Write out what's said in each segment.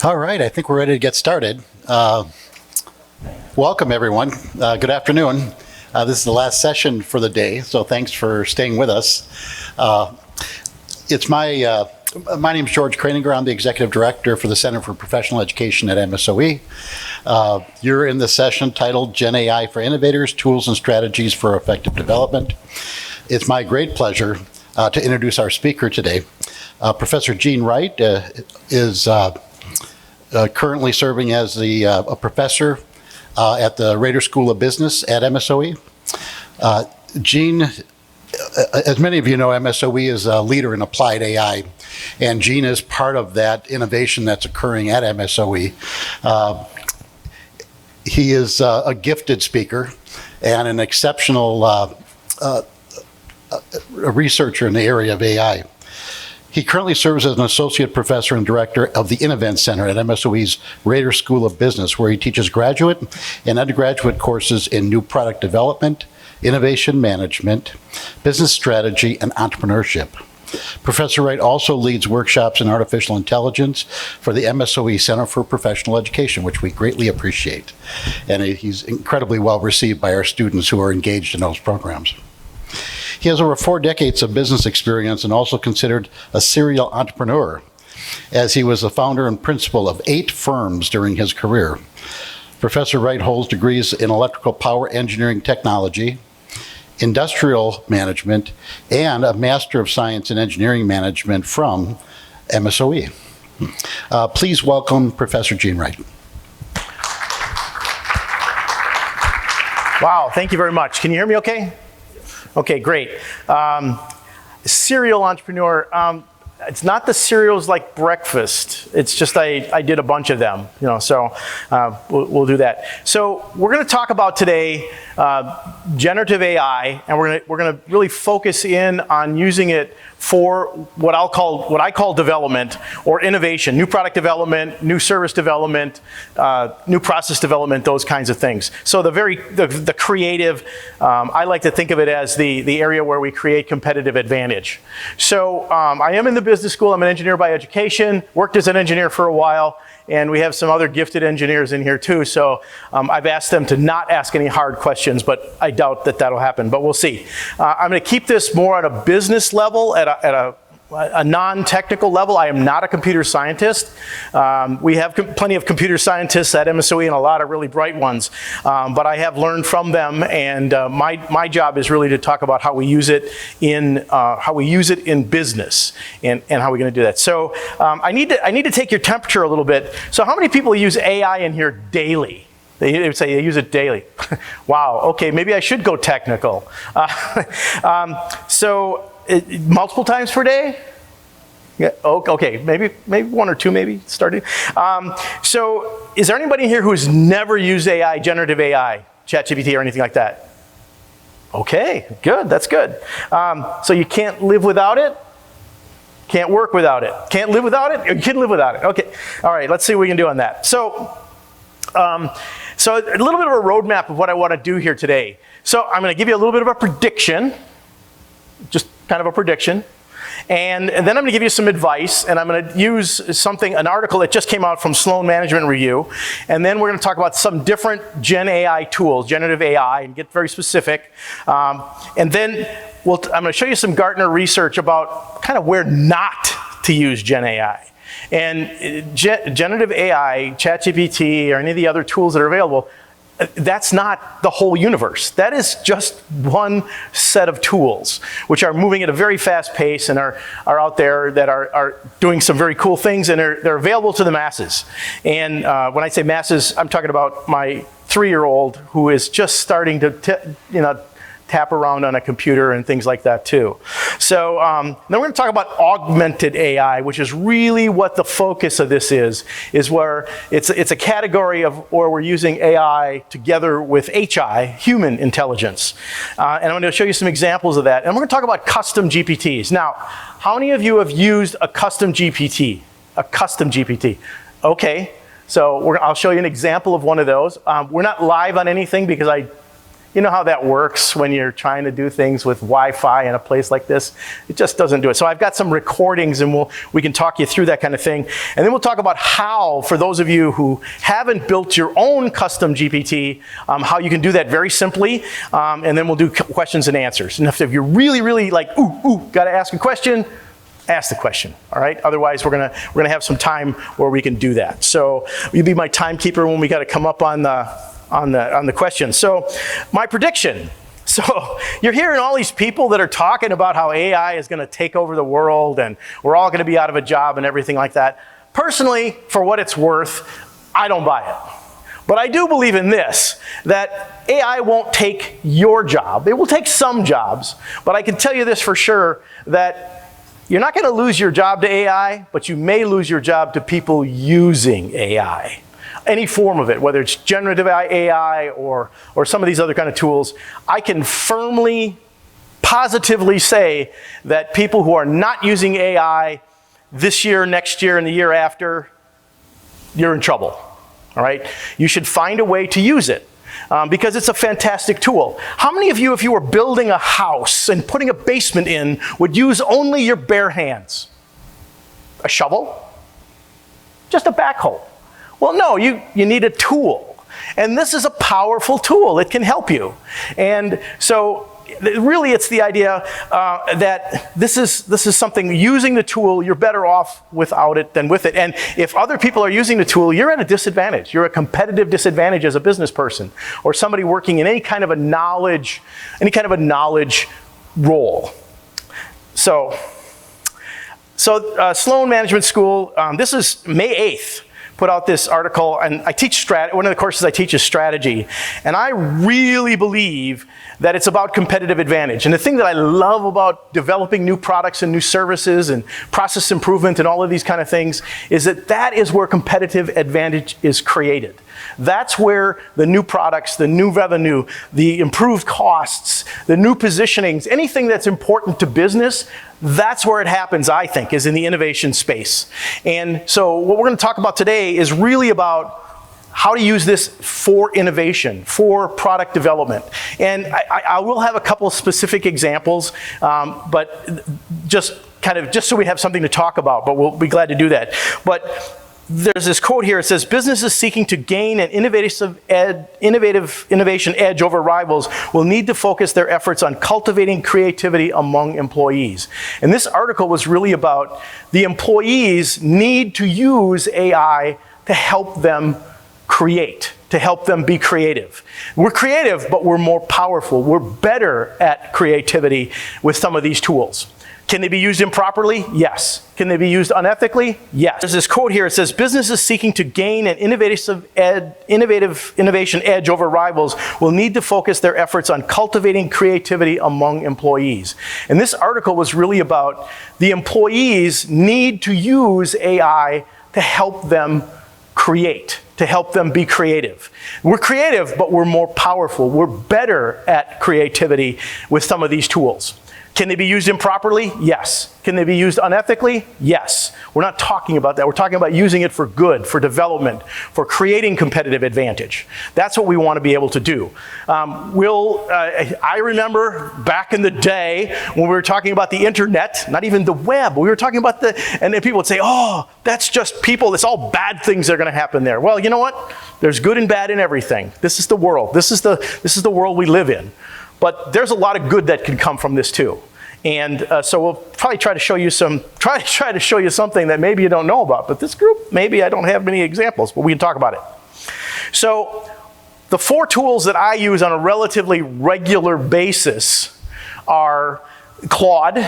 All right, I think we're ready to get started. Welcome, everyone. Good afternoon. This is the last session for the day, so thanks for staying with us. My name is George Kraninger. I'm the Executive Director for the Center for Professional Education at MSOE. You're in the session titled GenAI for Innovators, Tools and Strategies for Effective Development. It's my great pleasure to introduce our speaker today. Professor Gene Wright is currently serving as a professor at the Rader School of Business at MSOE. Gene, as many of you know, MSOE is a leader in applied AI, and Gene is part of that innovation that's occurring at MSOE. He is a gifted speaker and an exceptional researcher in the area of AI. He currently serves as an associate professor and director of the Innovators Center at MSOE's Rader School of Business, where he teaches graduate and undergraduate courses in new product development, innovation management, business strategy, and entrepreneurship. Professor Wright also leads workshops in artificial intelligence for the MSOE Center for Professional Education, which we greatly appreciate. And he's incredibly well received by our students who are engaged in those programs. He has over 4 decades of business experience and also considered a serial entrepreneur, as he was the founder and principal of 8 firms during his career. Professor Wright holds degrees in electrical power engineering technology, industrial management, and a Master of Science in Engineering Management from MSOE. Please welcome Professor Gene Wright. Wow, thank you very much. Can you hear me okay? Okay, great. Serial entrepreneur. It's not the cereals like breakfast. It's just I did a bunch of them, so we'll do that. So we're going to talk about today generative AI, and we're going to really focus in on using it for what I call development or innovation, new product development, new service development, new process development, those kinds of things. So the creative, I like to think of it as the area where we create competitive advantage. So I am in the business school. I'm an engineer by education, worked as an engineer for a while, and we have some other gifted engineers in here too. So I've asked them to not ask any hard questions, but I doubt that that'll happen, but we'll see. I'm going to keep this more at a business level, at a non-technical level. I am not a computer scientist. We have plenty of computer scientists at MSOE and a lot of really bright ones, but I have learned from them, and my job is really to talk about how we use it in business and how we're going to do that. So I need to take your temperature a little bit. So how many people use AI in here daily? They would say they use it daily. Wow. Okay, maybe I should go technical. Multiple times per day? Yeah, okay, maybe 1 or 2 maybe starting. So is there anybody here who's never used AI, generative AI, ChatGPT or anything like that? Okay, good, that's good. So you can't live without it? Can't work without it? Can't live without it? Or you can live without it? Okay, all right, let's see what we can do on that. So a little bit of a roadmap of what I want to do here today. So I'm going to give you a little bit of a prediction, just kind of a prediction. And then I'm going to give you some advice, and I'm going to use an article that just came out from Sloan Management Review. And then we're going to talk about some different Gen AI tools, generative AI, and get very specific. And then I'm going to show you some Gartner research about kind of where not to use Gen AI. And generative AI, ChatGPT, or any of the other tools that are available, that's not the whole universe. That is just one set of tools, which are moving at a very fast pace and are out there that are doing some very cool things, and they're available to the masses. And when I say masses, I'm talking about my 3-year-old who is just starting to tap around on a computer and things like that too. So then we're going to talk about augmented AI, which is really what the focus of this is where it's a category of where we're using AI together with HI, human intelligence. And I'm going to show you some examples of that. And we're going to talk about custom GPTs. Now, how many of you have used a custom GPT? A custom GPT. Okay, so I'll show you an example of one of those. We're not live on anything because You know how that works when you're trying to do things with Wi-Fi in a place like this? It just doesn't do it. So I've got some recordings, and we can talk you through that kind of thing. And then we'll talk about how, for those of you who haven't built your own custom GPT, how you can do that very simply. And then we'll do questions and answers. And if you're really, really like, got to ask a question, ask the question, all right? Otherwise, we're gonna have some time where we can do that. So you'll be my timekeeper when we got to come up on the questions. So my prediction. So you're hearing all these people that are talking about how AI is going to take over the world and we're all going to be out of a job and everything like that. Personally, for what it's worth, I don't buy it. But I do believe in this, that AI won't take your job. It will take some jobs, but I can tell you this for sure, that you're not going to lose your job to AI, but you may lose your job to people using AI. Any form of it, whether it's generative AI or some of these other kind of tools. I can firmly, positively say that people who are not using AI this year, next year, and the year after, you're in trouble, all right? You should find a way to use it. Because it's a fantastic tool. How many of you, if you were building a house and putting a basement in, would use only your bare hands? A shovel? Just a backhoe? Well, no, you need a tool. And this is a powerful tool. It can help you. And so really it's the idea that this is something, using the tool, you're better off without it than with it. And if other people are using the tool, you're at a disadvantage. You're a competitive disadvantage as a business person or somebody working in any kind of a knowledge role. So Sloan Management School, this is May 8th. Put out this article, and I teach one of the courses I teach is strategy, and I really believe that it's about competitive advantage. And the thing that I love about developing new products and new services and process improvement and all of these kind of things is that is where competitive advantage is created. That's where the new products, the new revenue, the improved costs, the new positionings, anything that's important to business, that's where it happens, I think, is in the innovation space. And so what we're going to talk about today is really about how to use this for innovation, for product development. And I will have a couple of specific examples, but just so we have something to talk about, but we'll be glad to do that. But there's this quote here. It says, businesses seeking to gain an innovation edge over rivals will need to focus their efforts on cultivating creativity among employees. And this article was really about the employees need to use AI to help them create, to help them be creative. We're creative, but we're more powerful. We're better at creativity with some of these tools. Can they be used improperly? Yes. Can they be used unethically? Yes. There's this quote here. It says, businesses seeking to gain an innovation edge over rivals will need to focus their efforts on cultivating creativity among employees. And this article was really about the employees need to use AI to help them create, to help them be creative. We're creative, but we're more powerful. We're better at creativity with some of these tools. Can they be used improperly? Yes. Can they be used unethically? Yes. We're not talking about that. We're talking about using it for good, for development, for creating competitive advantage. That's what we want to be able to do. I remember back in the day when we were talking about the internet, not even the web, we were talking about and then people would say, oh, that's just people, it's all bad things that are going to happen there. Well, you know what? There's good and bad in everything. This is the world. This is the world we live in. But there's a lot of good that can come from this too. And so we'll probably try to show you something that maybe you don't know about. But this group, maybe I don't have many examples, but we can talk about it. So the 4 tools that I use on a relatively regular basis are Claude,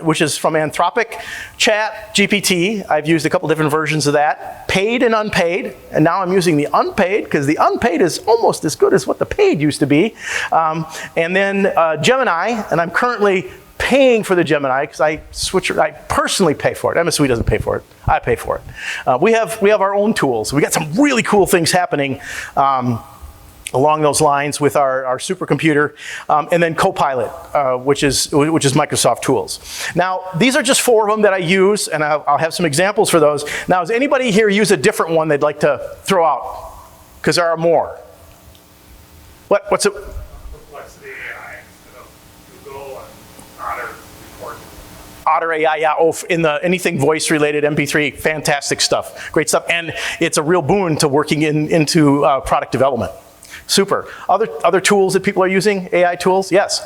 which is from Anthropic, ChatGPT. I've used a couple different versions of that, paid and unpaid, and now I'm using the unpaid because the unpaid is almost as good as what the paid used to be. And then Gemini, and I'm currently paying for the Gemini because I personally pay for it. MSW doesn't pay for it. I pay for it. We have our own tools. We got some really cool things happening along those lines with our supercomputer, and then CoPilot, which is Microsoft tools. Now, these are just 4 of them that I use, and I'll have some examples for those. Now, does anybody here use a different one they'd like to throw out? Because there are more. What's it? Otter AI, yeah, in the anything voice-related MP3, fantastic stuff, great stuff. And it's a real boon to working into product development. Super. Other tools that people are using, AI tools? Yes?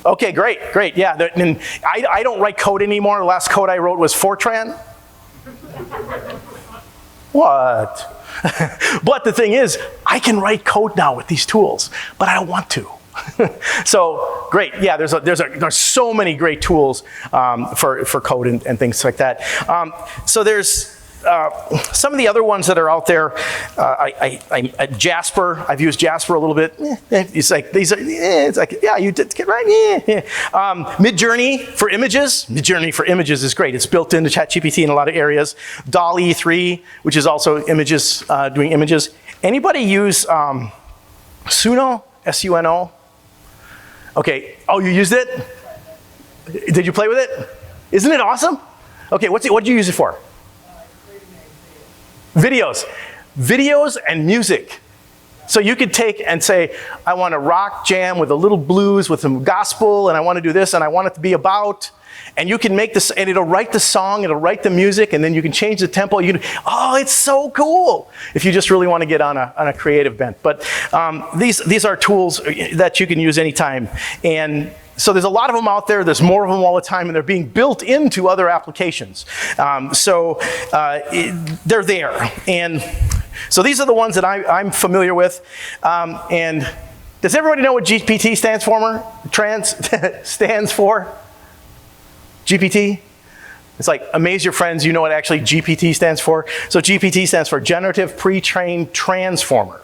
Okay, great, yeah. And I don't write code anymore. The last code I wrote was Fortran. What? But the thing is, I can write code now with these tools, but I don't want to. So great, yeah. There's so many great tools for code and things like that. So there's some of the other ones that are out there. Jasper. I've used Jasper a little bit. It's like these are. It's like yeah, you did get right. Yeah. Midjourney for images. Midjourney for images is great. It's built into ChatGPT in a lot of areas. DALL-E 3, which is also images, doing images. Anybody use Suno? S-U-N-O? Okay. Oh, you used it? Did you play with it? Isn't it awesome? Okay. What did you use it for? Videos and music. So you could take and say, I want a rock jam with a little blues with some gospel, and I want to do this, and I want it to be about, and you can make this, and it'll write the song, it'll write the music, and then you can change the tempo. Oh, it's so cool if you just really want to get on a creative bent. But these are tools that you can use anytime. And so there's a lot of them out there. There's more of them all the time, and they're being built into other applications. They're there. And so these are the ones that I'm familiar with. And does everybody know what GPT stands for? Stands for? GPT? It's like, amaze your friends, you know what actually GPT stands for? So GPT stands for Generative Pre-trained Transformer.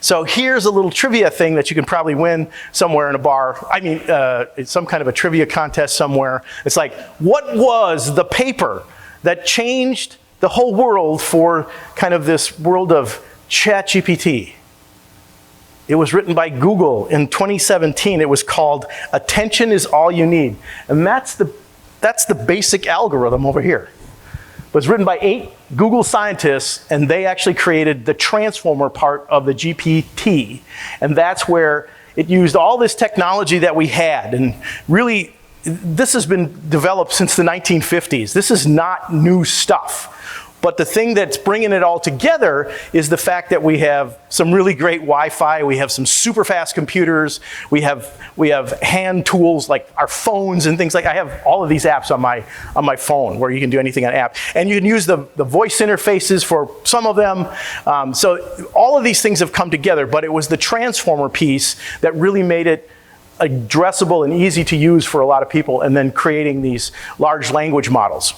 So here's a little trivia thing that you can probably win somewhere in a bar. I mean, it's some kind of a trivia contest somewhere. It's like, what was the paper that changed the whole world for kind of this world of ChatGPT? It was written by Google in 2017. It was called Attention is All You Need. And that's the basic algorithm over here. It was written by 8 Google scientists, and they actually created the transformer part of the GPT. And that's where it used all this technology that we had. And really, this has been developed since the 1950s. This is not new stuff. But the thing that's bringing it all together is the fact that we have some really great Wi-Fi, we have some super fast computers, we have hand tools like our phones and things like. I have all of these apps on my phone where you can do anything on an app, and you can use the voice interfaces for some of them. So all of these things have come together, but it was the transformer piece that really made it addressable and easy to use for a lot of people, and then creating these large language models.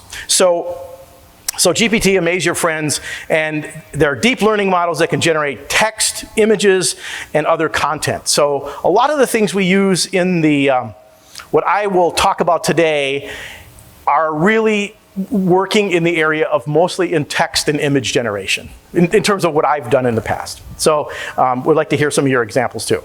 So GPT, amaze your friends, and there are deep learning models that can generate text, images, and other content. So a lot of the things we use in the, what I will talk about today are really working in the area of mostly in text and image generation, in terms of what I've done in the past. So we'd like to hear some of your examples too.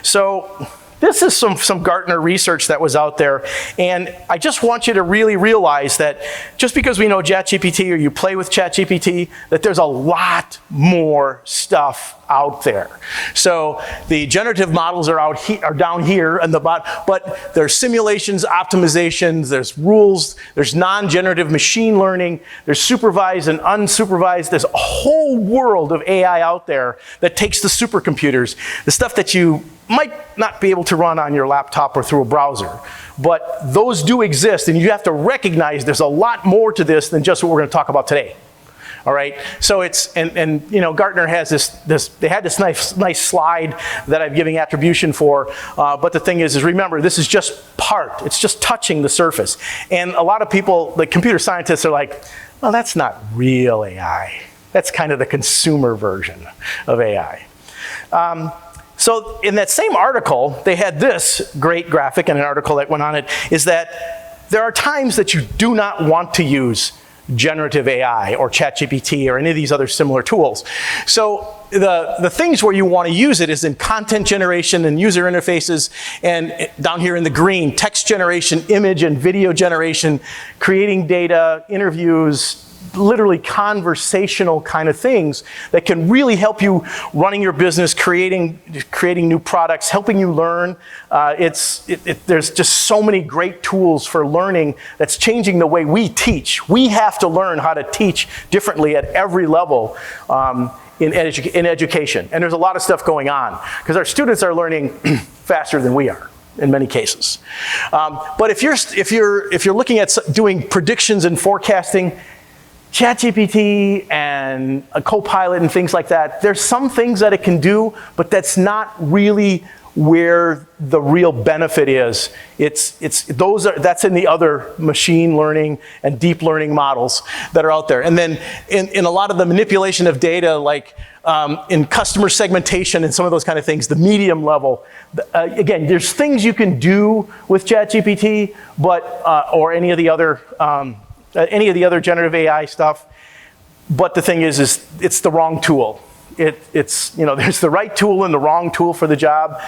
So this is some Gartner research that was out there, and I just want you to really realize that just because we know ChatGPT or you play with ChatGPT, that there's a lot more stuff out there. So the generative models are down here, and but there's simulations, optimizations, there's rules, there's non-generative machine learning, there's supervised and unsupervised. There's a whole world of AI out there that takes the supercomputers, the stuff that you might not be able to run on your laptop or through a browser. But those do exist, and you have to recognize there's a lot more to this than just what we're going to talk about today. All right, so it's, and you know, Gartner has they had this nice slide that I'm giving attribution for, but the thing is remember, this is just part, it's just touching the surface. And a lot of people, the computer scientists are like, well, that's not real AI. That's kind of the consumer version of AI. So in that same article, they had this great graphic, and an article that went on it, is that there are times that you do not want to use generative AI or ChatGPT or any of these other similar tools. So the things where you want to use it is in content generation and user interfaces, and down here in the green, text generation, image and video generation, creating data, interviews, literally conversational kind of things that can really help you running your business, creating new products, helping you learn. There's just so many great tools for learning that's changing the way we teach. We have to learn how to teach differently at every level in education. And there's a lot of stuff going on because our students are learning faster than we are in many cases. But if you're looking at doing predictions and forecasting, ChatGPT and a CoPilot and things like that, there's some things that it can do, but that's not really where the real benefit is. That's in the other machine learning and deep learning models that are out there. And then in a lot of the manipulation of data, like in customer segmentation and some of those kind of things, the medium level, again, there's things you can do with ChatGPT, but or any of the other generative AI stuff. But the thing is it's the wrong tool. There's the right tool and the wrong tool for the job.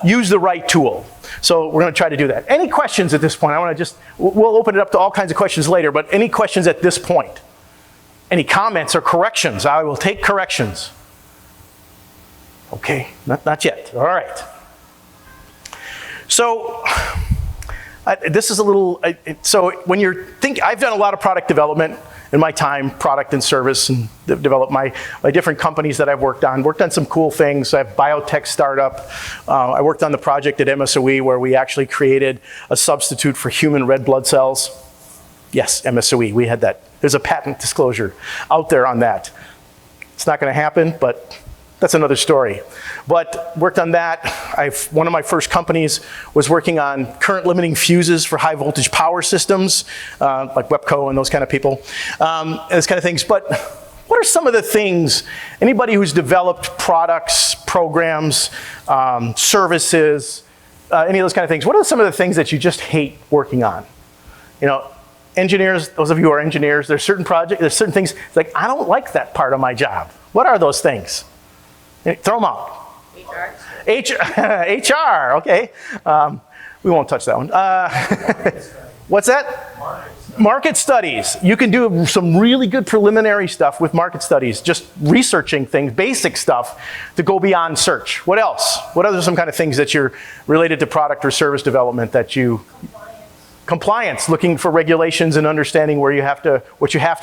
Use the right tool. So we're going to try to do that. Any questions at this point? We'll open it up to all kinds of questions later, but any questions at this point? Any comments or corrections? I will take corrections. Okay, not yet. All right. So this is a little, so when you're thinking, I've done a lot of product development in my time, product and service, and developed my different companies that I've worked on some cool things. I have a biotech startup. I worked on the project at MSOE where we actually created a substitute for human red blood cells. Yes, MSOE, we had that. There's a patent disclosure out there on that. It's not gonna happen, but that's another story. But worked on that. One of my first companies was working on current limiting fuses for high voltage power systems, like WEPCO and those kind of people, those kind of things. But what are some of the things, anybody who's developed products, programs, services, any of those kind of things, what are some of the things that you just hate working on? Engineers, those of you who are engineers, there's certain projects, there's certain things, it's like, I don't like that part of my job. What are those things? Throw them out. HR, okay. We won't touch that one. What's that? Market studies. You can do some really good preliminary stuff with market studies, just researching things, basic stuff to go beyond search. What else? What are some kind of things that you're related to product or service development that you... Compliance, looking for regulations and understanding what you have to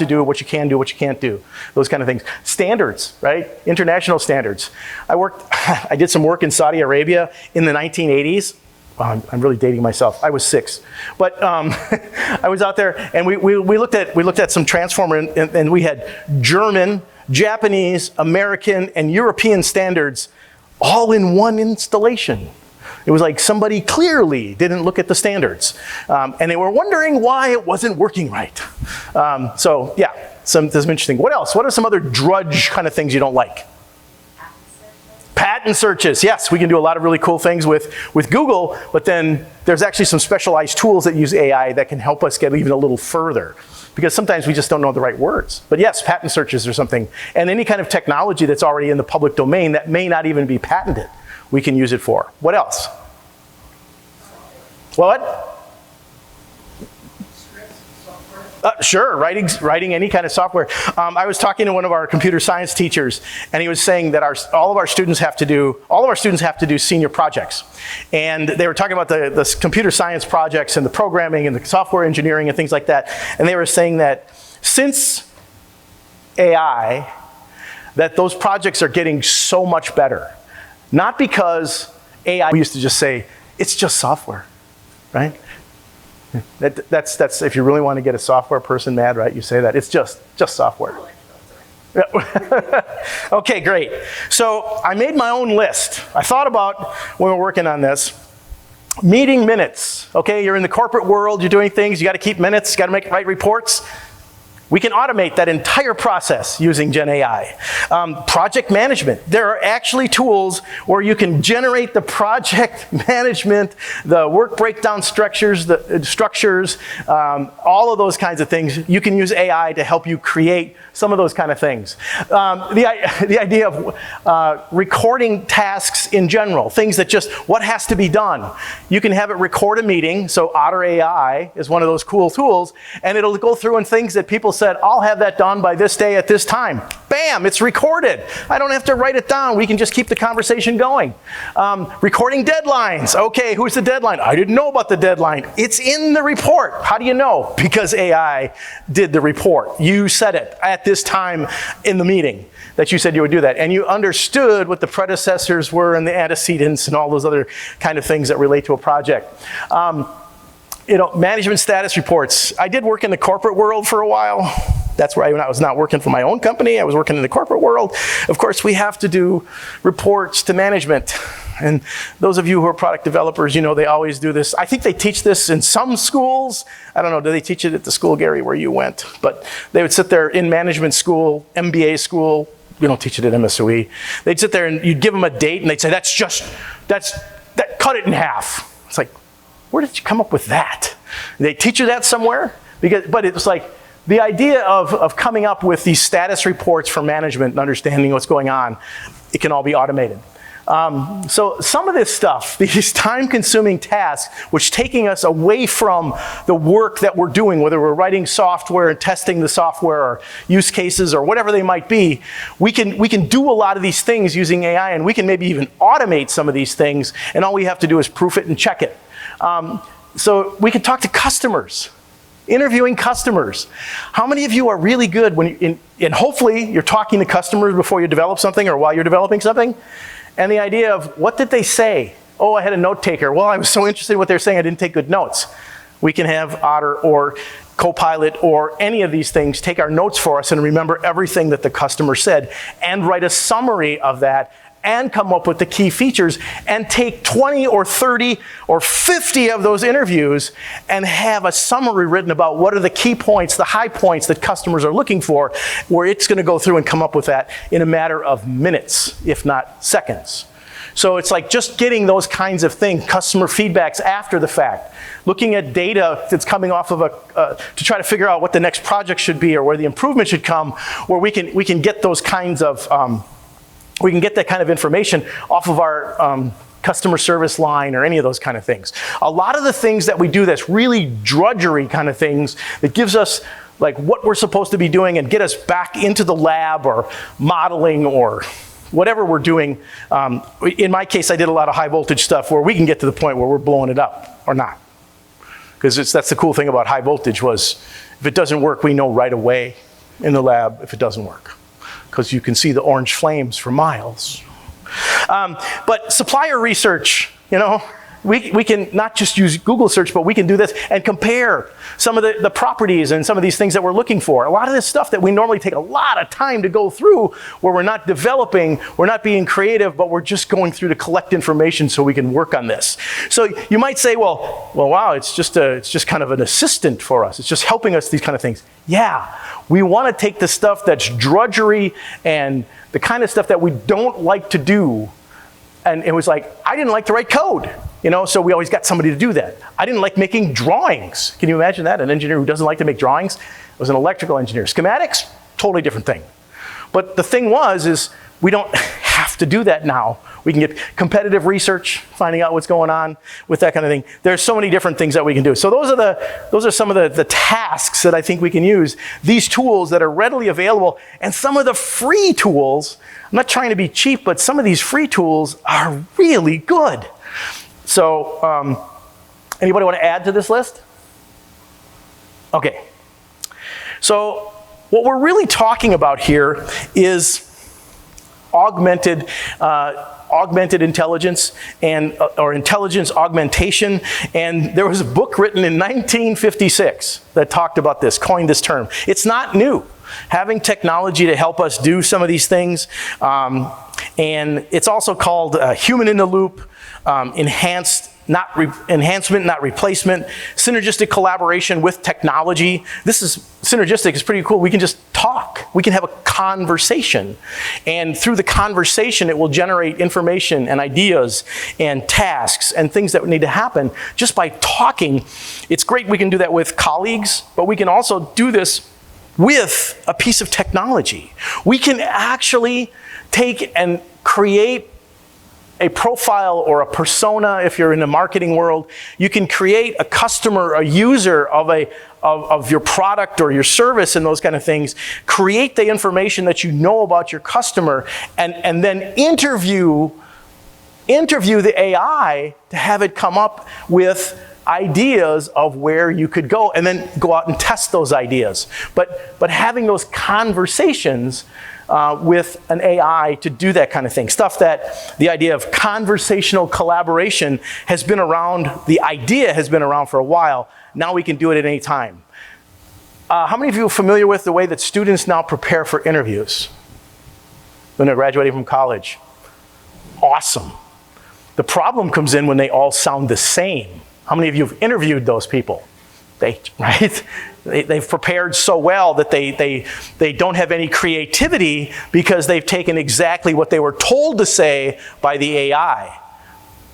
do, what you can do, what you can't do, those kind of things. Standards, right? International standards. I did some work in Saudi Arabia in the 1980s. I'm really dating myself. I was 6, but I was out there and we looked at some transformer and we had German, Japanese, American, and European standards all in one installation. It was like somebody clearly didn't look at the standards. And they were wondering why it wasn't working right. So yeah, some interesting. What else? What are some other drudge kind of things you don't like? Patent searches. Yes, we can do a lot of really cool things with Google, but then there's actually some specialized tools that use AI that can help us get even a little further. Because sometimes we just don't know the right words. But yes, patent searches or something. And any kind of technology that's already in the public domain that may not even be patented, we can use it for. What else? What? Sure, writing any kind of software. I was talking to one of our computer science teachers, and he was saying that all of our students have to do senior projects. And they were talking about the computer science projects and the programming and the software engineering and things like that. And they were saying that since AI, that those projects are getting so much better. Not because AI, we used to just say, it's just software, right? That's if you really want to get a software person mad, right? You say that, it's just software. Okay, great. So I made my own list. I thought about, when we were working on this, meeting minutes. Okay, you're in the corporate world, you're doing things, you got to keep minutes, you got to write reports. We can automate that entire process using GenAI. Project management. There are actually tools where you can generate the project management, the work breakdown structures, all of those kinds of things. You can use AI to help you create some of those kind of things. The idea of recording tasks in general, things that just, what has to be done. You can have it record a meeting, so Otter AI is one of those cool tools, and it'll go through and things that people said, I'll have that done by this day at this time. Bam, it's recorded. I don't have to write it down. We can just keep the conversation going. Recording deadlines. Okay, who's the deadline? I didn't know about the deadline. It's in the report. How do you know? Because AI did the report. You said it at this time in the meeting that you said you would do that. And you understood what the predecessors were and the antecedents and all those other kind of things that relate to a project. Management status reports. I did work in the corporate world for a while. That's where I was not working for my own company. I was working in the corporate world. Of course, we have to do reports to management. And those of you who are product developers, they always do this. I think they teach this in some schools. I don't know, do they teach it at the school, Gary, where you went? But they would sit there in management school, MBA school. We don't teach it at MSOE. They'd sit there and you'd give them a date and they'd say, cut it in half. It's like, where did you come up with that? They teach you that somewhere? But it's like the idea of coming up with these status reports for management and understanding what's going on, it can all be automated. So some of this stuff, these time-consuming tasks, which taking us away from the work that we're doing, whether we're writing software and testing the software or use cases or whatever they might be, we can do a lot of these things using AI, and we can maybe even automate some of these things, and all we have to do is proof it and check it. So we can talk to customers, interviewing customers. How many of you are really good and hopefully you're talking to customers before you develop something or while you're developing something? And the idea of, what did they say? Oh, I had a note taker. Well, I was so interested in what they're saying, I didn't take good notes. We can have Otter or CoPilot or any of these things take our notes for us and remember everything that the customer said and write a summary of that and come up with the key features and take 20 or 30 or 50 of those interviews and have a summary written about what are the key points, the high points that customers are looking for, where it's going to go through and come up with that in a matter of minutes, if not seconds. So it's like just getting those kinds of things, customer feedbacks after the fact, looking at data that's coming off of to try to figure out what the next project should be or where the improvement should come, where we can get those kinds of we can get that kind of information off of our customer service line or any of those kind of things. A lot of the things that we do that's really drudgery kind of things that gives us like what we're supposed to be doing and get us back into the lab or modeling or whatever we're doing. In my case, I did a lot of high voltage stuff where we can get to the point where we're blowing it up or not. Because that's the cool thing about high voltage was if it doesn't work, we know right away in the lab if it doesn't work. Because you can see the orange flames for miles. But supplier research, we can not just use Google search, but we can do this and compare some of the properties and some of these things that we're looking for. A lot of this stuff that we normally take a lot of time to go through, where we're not developing, we're not being creative, but we're just going through to collect information so we can work on this. So you might say, well, wow, it's just kind of an assistant for us. It's just helping us, these kind of things. Yeah, we want to take the stuff that's drudgery and the kind of stuff that we don't like to do. And it was like, I didn't like to write code, so we always got somebody to do that. I didn't like making drawings. Can you imagine that? An engineer who doesn't like to make drawings was an electrical engineer. Schematics, totally different thing. But the thing is we don't have to do that now. We can get competitive research, finding out what's going on with that kind of thing. There's so many different things that we can do. So those are some of the tasks that I think we can use. These tools that are readily available, and some of the free tools. I'm not trying to be cheap, but some of these free tools are really good. So anybody want to add to this list? Okay. So what we're really talking about here is augmented intelligence or intelligence augmentation. And there was a book written in 1956 that talked about this, coined this term. It's not new. Having technology to help us do some of these things. And it's also called human in the loop, enhancement, not replacement, synergistic collaboration with technology. Synergistic is pretty cool. We can just talk. We can have a conversation. And through the conversation, it will generate information and ideas and tasks and things that need to happen just by talking. It's great we can do that with colleagues, but we can also do this with a piece of technology. We can actually take and create a profile or a persona if you're in the marketing world. You can create a customer, a user of your product or your service and those kind of things. Create the information that you know about your customer and then interview the AI to have it come up with ideas of where you could go, and then go out and test those ideas. But having those conversations with an AI to do that kind of thing. Stuff that the idea of conversational collaboration has been around, the idea has been around for a while. Now we can do it at any time. How many of you are familiar with the way that students now prepare for interviews when they're graduating from college? Awesome. The problem comes in when they all sound the same. How many of you have interviewed those people? They've prepared so well that they don't have any creativity because they've taken exactly what they were told to say by the AI.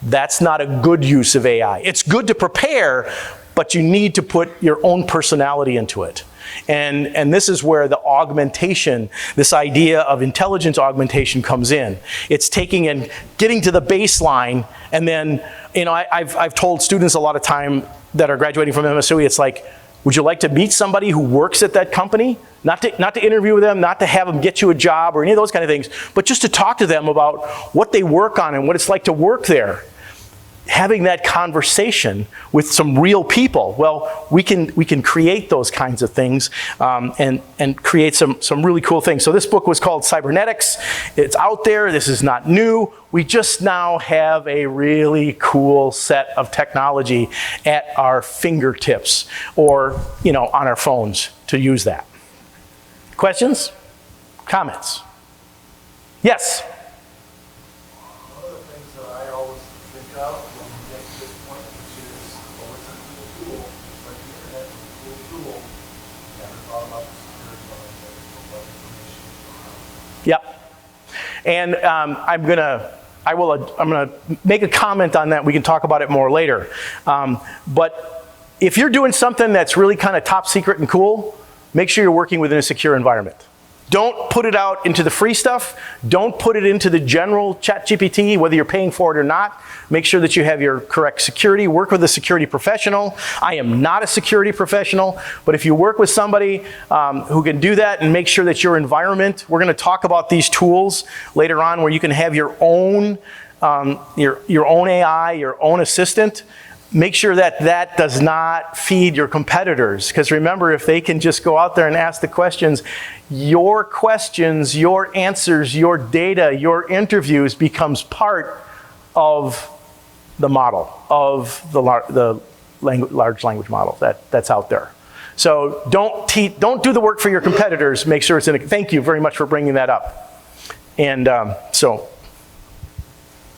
That's not a good use of AI. It's good to prepare, but you need to put your own personality into it. And this is where the augmentation, this idea of intelligence augmentation comes in. It's taking and getting to the baseline, and then, I've told students a lot of time that are graduating from MSOE, it's like, would you like to meet somebody who works at that company? Not to interview with them, not to have them get you a job or any of those kind of things, but just to talk to them about what they work on and what it's like to work there. Having that conversation with some real people, well, we can create those kinds of things and create some really cool things. So this book was called Cybernetics. It's out there. This is not new. We just now have a really cool set of technology at our fingertips or, on our phones to use that. Questions? Comments? Yes? Yep. And I'm gonna make a comment on that. We can talk about it more later. But if you're doing something that's really kind of top secret and cool, make sure you're working within a secure environment. Don't put it out into the free stuff. Don't put it into the general ChatGPT, whether you're paying for it or not. Make sure that you have your correct security. Work with a security professional. I am not a security professional, but if you work with somebody who can do that and make sure that your environment, we're going to talk about these tools later on where you can have your own AI, your own assistant. Make sure that that does not feed your competitors. Because remember, if they can just go out there and ask the questions, your answers, your data, your interviews becomes part of the model, of the large language model that's out there. So don't do the work for your competitors. Make sure it's in thank you very much for bringing that up. And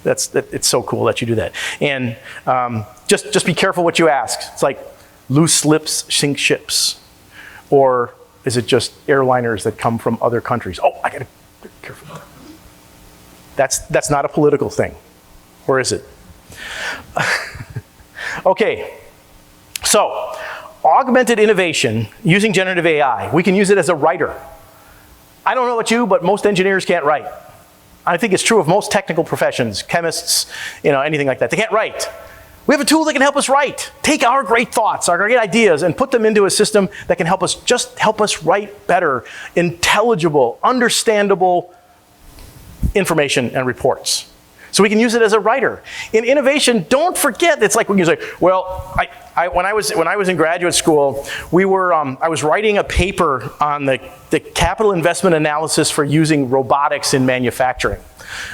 it's so cool that you do that. And just be careful what you ask. It's like loose lips sink ships. Or is it just airliners that come from other countries? Oh, I gotta be careful. That's not a political thing. Or is it? Okay, so augmented innovation using generative AI. We can use it as a writer. I don't know about you, but most engineers can't write. I think it's true of most technical professions, chemists, anything like that. They can't write. We have a tool that can help us write. Take our great thoughts, our great ideas, and put them into a system that can help us write better, intelligible, understandable information and reports. So we can use it as a writer. In innovation, don't forget, it's like when you say, well, when I was in graduate school, I was writing a paper on the capital investment analysis for using robotics in manufacturing.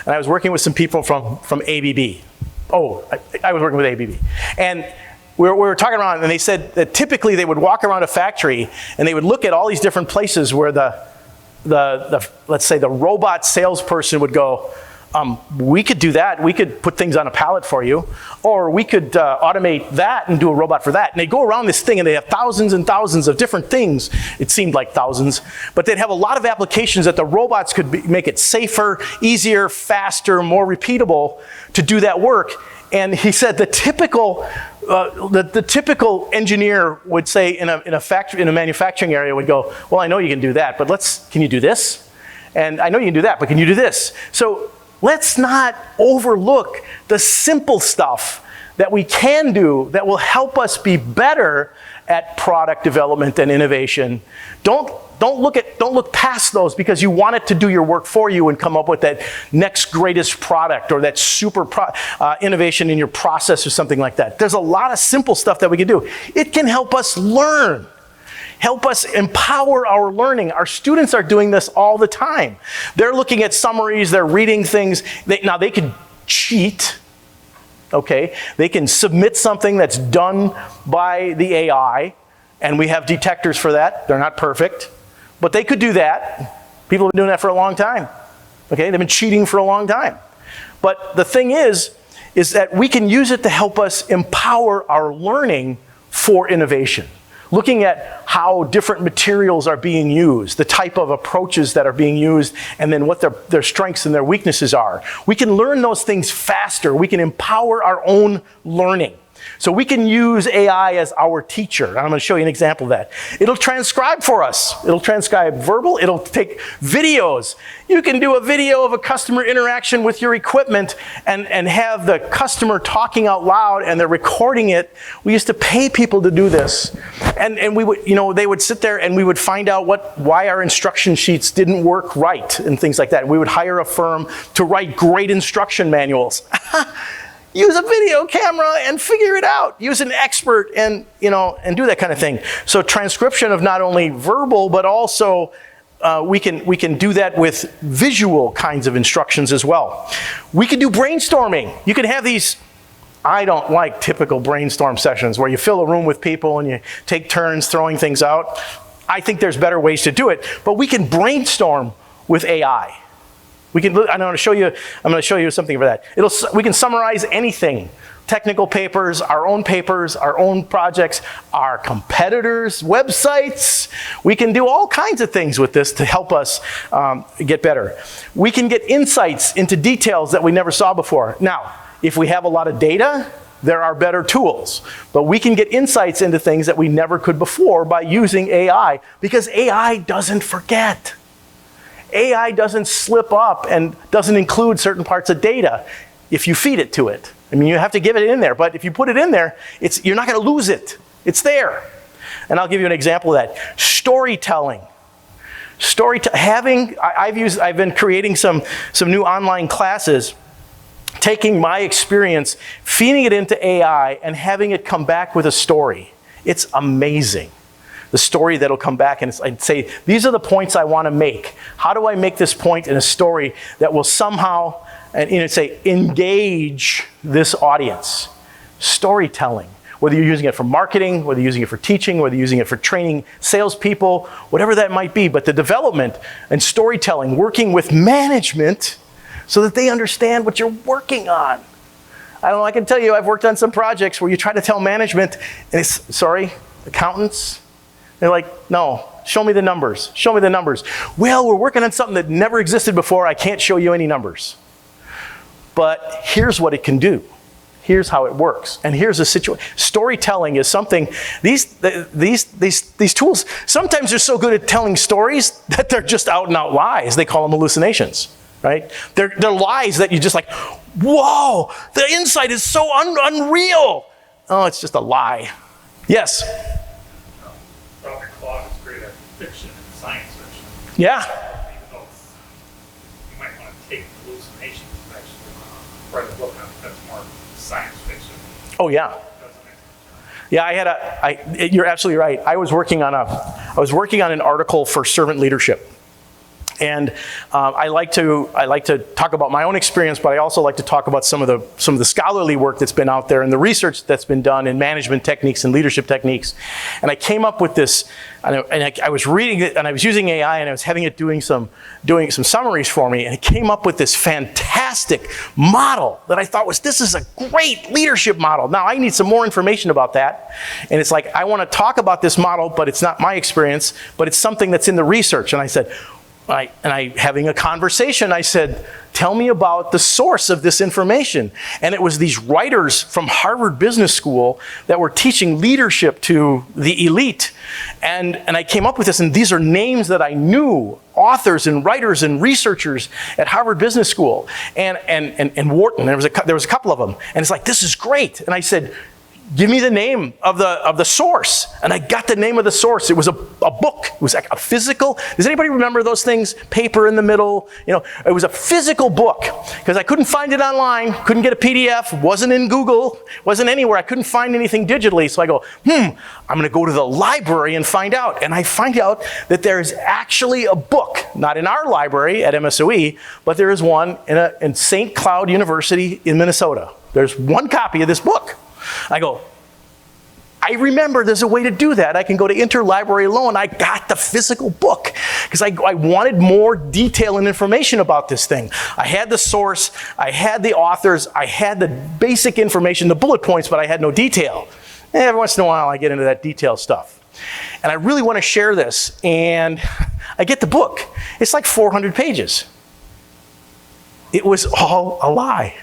And I was working with some people from ABB. I was working with ABB. And we were talking around, and they said that typically they would walk around a factory and they would look at all these different places where let's say the robot salesperson would go, we could do that. We could put things on a pallet for you. Or we could automate that and do a robot for that. And they go around this thing and they have thousands and thousands of different things. It seemed like thousands. But they'd have a lot of applications that the robots could make it safer, easier, faster, more repeatable to do that work. And he said the typical engineer would say in a manufacturing area would go, well, I know you can do that, but can you do this? And I know you can do that, but can you do this? So let's not overlook the simple stuff that we can do that will help us be better at product development and innovation. Don't look past those because you want it to do your work for you and come up with that next greatest product or that super innovation in your process or something like that. There's a lot of simple stuff that we can do. It can help us learn. Help us empower our learning. Our students are doing this all the time. They're looking at summaries, they're reading things. Now they can cheat, okay? They can submit something that's done by the AI, and we have detectors for that. They're not perfect, but they could do that. People have been doing that for a long time, okay? They've been cheating for a long time. But the thing is that we can use it to help us empower our learning for innovation. Looking at how different materials are being used, the type of approaches that are being used, and then what their strengths and their weaknesses are. We can learn those things faster. We can empower our own learning. So we can use AI as our teacher. And I'm going to show you an example of that. It'll transcribe for us. It'll transcribe verbal. It'll take videos. You can do a video of a customer interaction with your equipment and have the customer talking out loud, and they're recording it. We used to pay people to do this. And we would, they would sit there and we would find out why our instruction sheets didn't work right and things like that. We would hire a firm to write great instruction manuals. Use a video camera and figure it out. Use an expert and do that kind of thing. So transcription of not only verbal, but also we can do that with visual kinds of instructions as well. We can do brainstorming. You can have these, I don't like typical brainstorm sessions where you fill a room with people and you take turns throwing things out. I think there's better ways to do it, but we can brainstorm with AI. I'm going to show you something for that. We can summarize anything. Technical papers, our own projects, our competitors' websites. We can do all kinds of things with this to help us get better. We can get insights into details that we never saw before. Now, if we have a lot of data, there are better tools. But we can get insights into things that we never could before by using AI, because AI doesn't forget. AI doesn't slip up and doesn't include certain parts of data if you feed it to it. I mean, you have to give it in there, but if you put it in there, you're not going to lose it. It's there. And I'll give you an example of that. Storytelling. I've been creating some new online classes, taking my experience, feeding it into AI, and having it come back with a story. It's amazing. The story that'll come back and say, these are the points I want to make. How do I make this point in a story that will somehow, engage this audience? Storytelling. Whether you're using it for marketing, whether you're using it for teaching, whether you're using it for training salespeople, whatever that might be. But the development and storytelling, working with management so that they understand what you're working on. I don't know, I can tell you, I've worked on some projects where you try to tell management, and accountants, they're like, no, show me the numbers. Show me the numbers. Well, we're working on something that never existed before. I can't show you any numbers. But here's what it can do. Here's how it works. And here's a situation. Storytelling is something, these tools, sometimes they're so good at telling stories that they're just out and out lies. They call them hallucinations, right? They're lies that you just like, whoa, the insight is so unreal. Oh, it's just a lie. Yes? Dr. Claude is great at fiction and science fiction. Yeah. Even though you might want to take hallucinations and actually write a book on it. That's more science fiction. Oh, yeah. Yeah, you're absolutely right. I was working on an article for servant leadership. And I like to talk about my own experience, but I also like to talk about some of the scholarly work that's been out there and the research that's been done in management techniques and leadership techniques. And I came up with this, and I was reading it, and I was using AI, and I was having it doing some summaries for me, and it came up with this fantastic model that I thought this is a great leadership model. Now I need some more information about that, and it's like I want to talk about this model, but it's not my experience, but it's something that's in the research. And I said, having a conversation, I said, tell me about the source of this information. And it was these writers from Harvard Business School that were teaching leadership to the elite. And I came up with this, and these are names that I knew, authors and writers and researchers at Harvard Business School and Wharton. There was a couple of them. And it's like, this is great. And I said, give me the name of the source. And I got the name of the source. It was a book. It was like a physical. Does anybody remember those things? Paper in the middle. It was a physical book because I couldn't find it online. Couldn't get a PDF. Wasn't in Google. Wasn't anywhere. I couldn't find anything digitally. So I go, I'm going to go to the library and find out. And I find out that there is actually a book, not in our library at MSOE, but there is one in St. Cloud University in Minnesota. There's one copy of this book. I go, I remember there's a way to do that. I can go to Interlibrary Loan. I got the physical book because I wanted more detail and information about this thing. I had the source, I had the authors, I had the basic information, the bullet points, but I had no detail. And every once in a while I get into that detail stuff. And I really want to share this, and I get the book. It's like 400 pages. It was all a lie.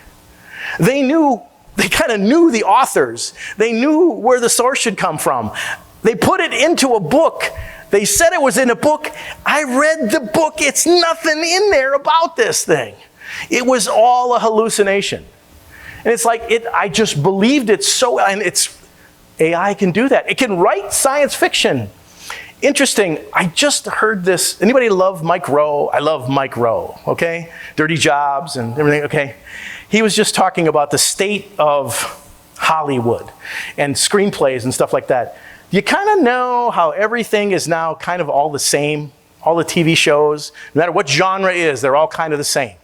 They kind of knew the authors. They knew where the source should come from. They put it into a book. They said it was in a book. I read the book. It's nothing in there about this thing. It was all a hallucination. And it's like, I just believed it so, and AI can do that. It can write science fiction. Interesting, I just heard this. Anybody love Mike Rowe? I love Mike Rowe, okay? Dirty Jobs and everything, okay? He was just talking about the state of Hollywood and screenplays and stuff like that. You kind of know how everything is now kind of all the same. All the TV shows, no matter what genre it is, they're all kind of the same.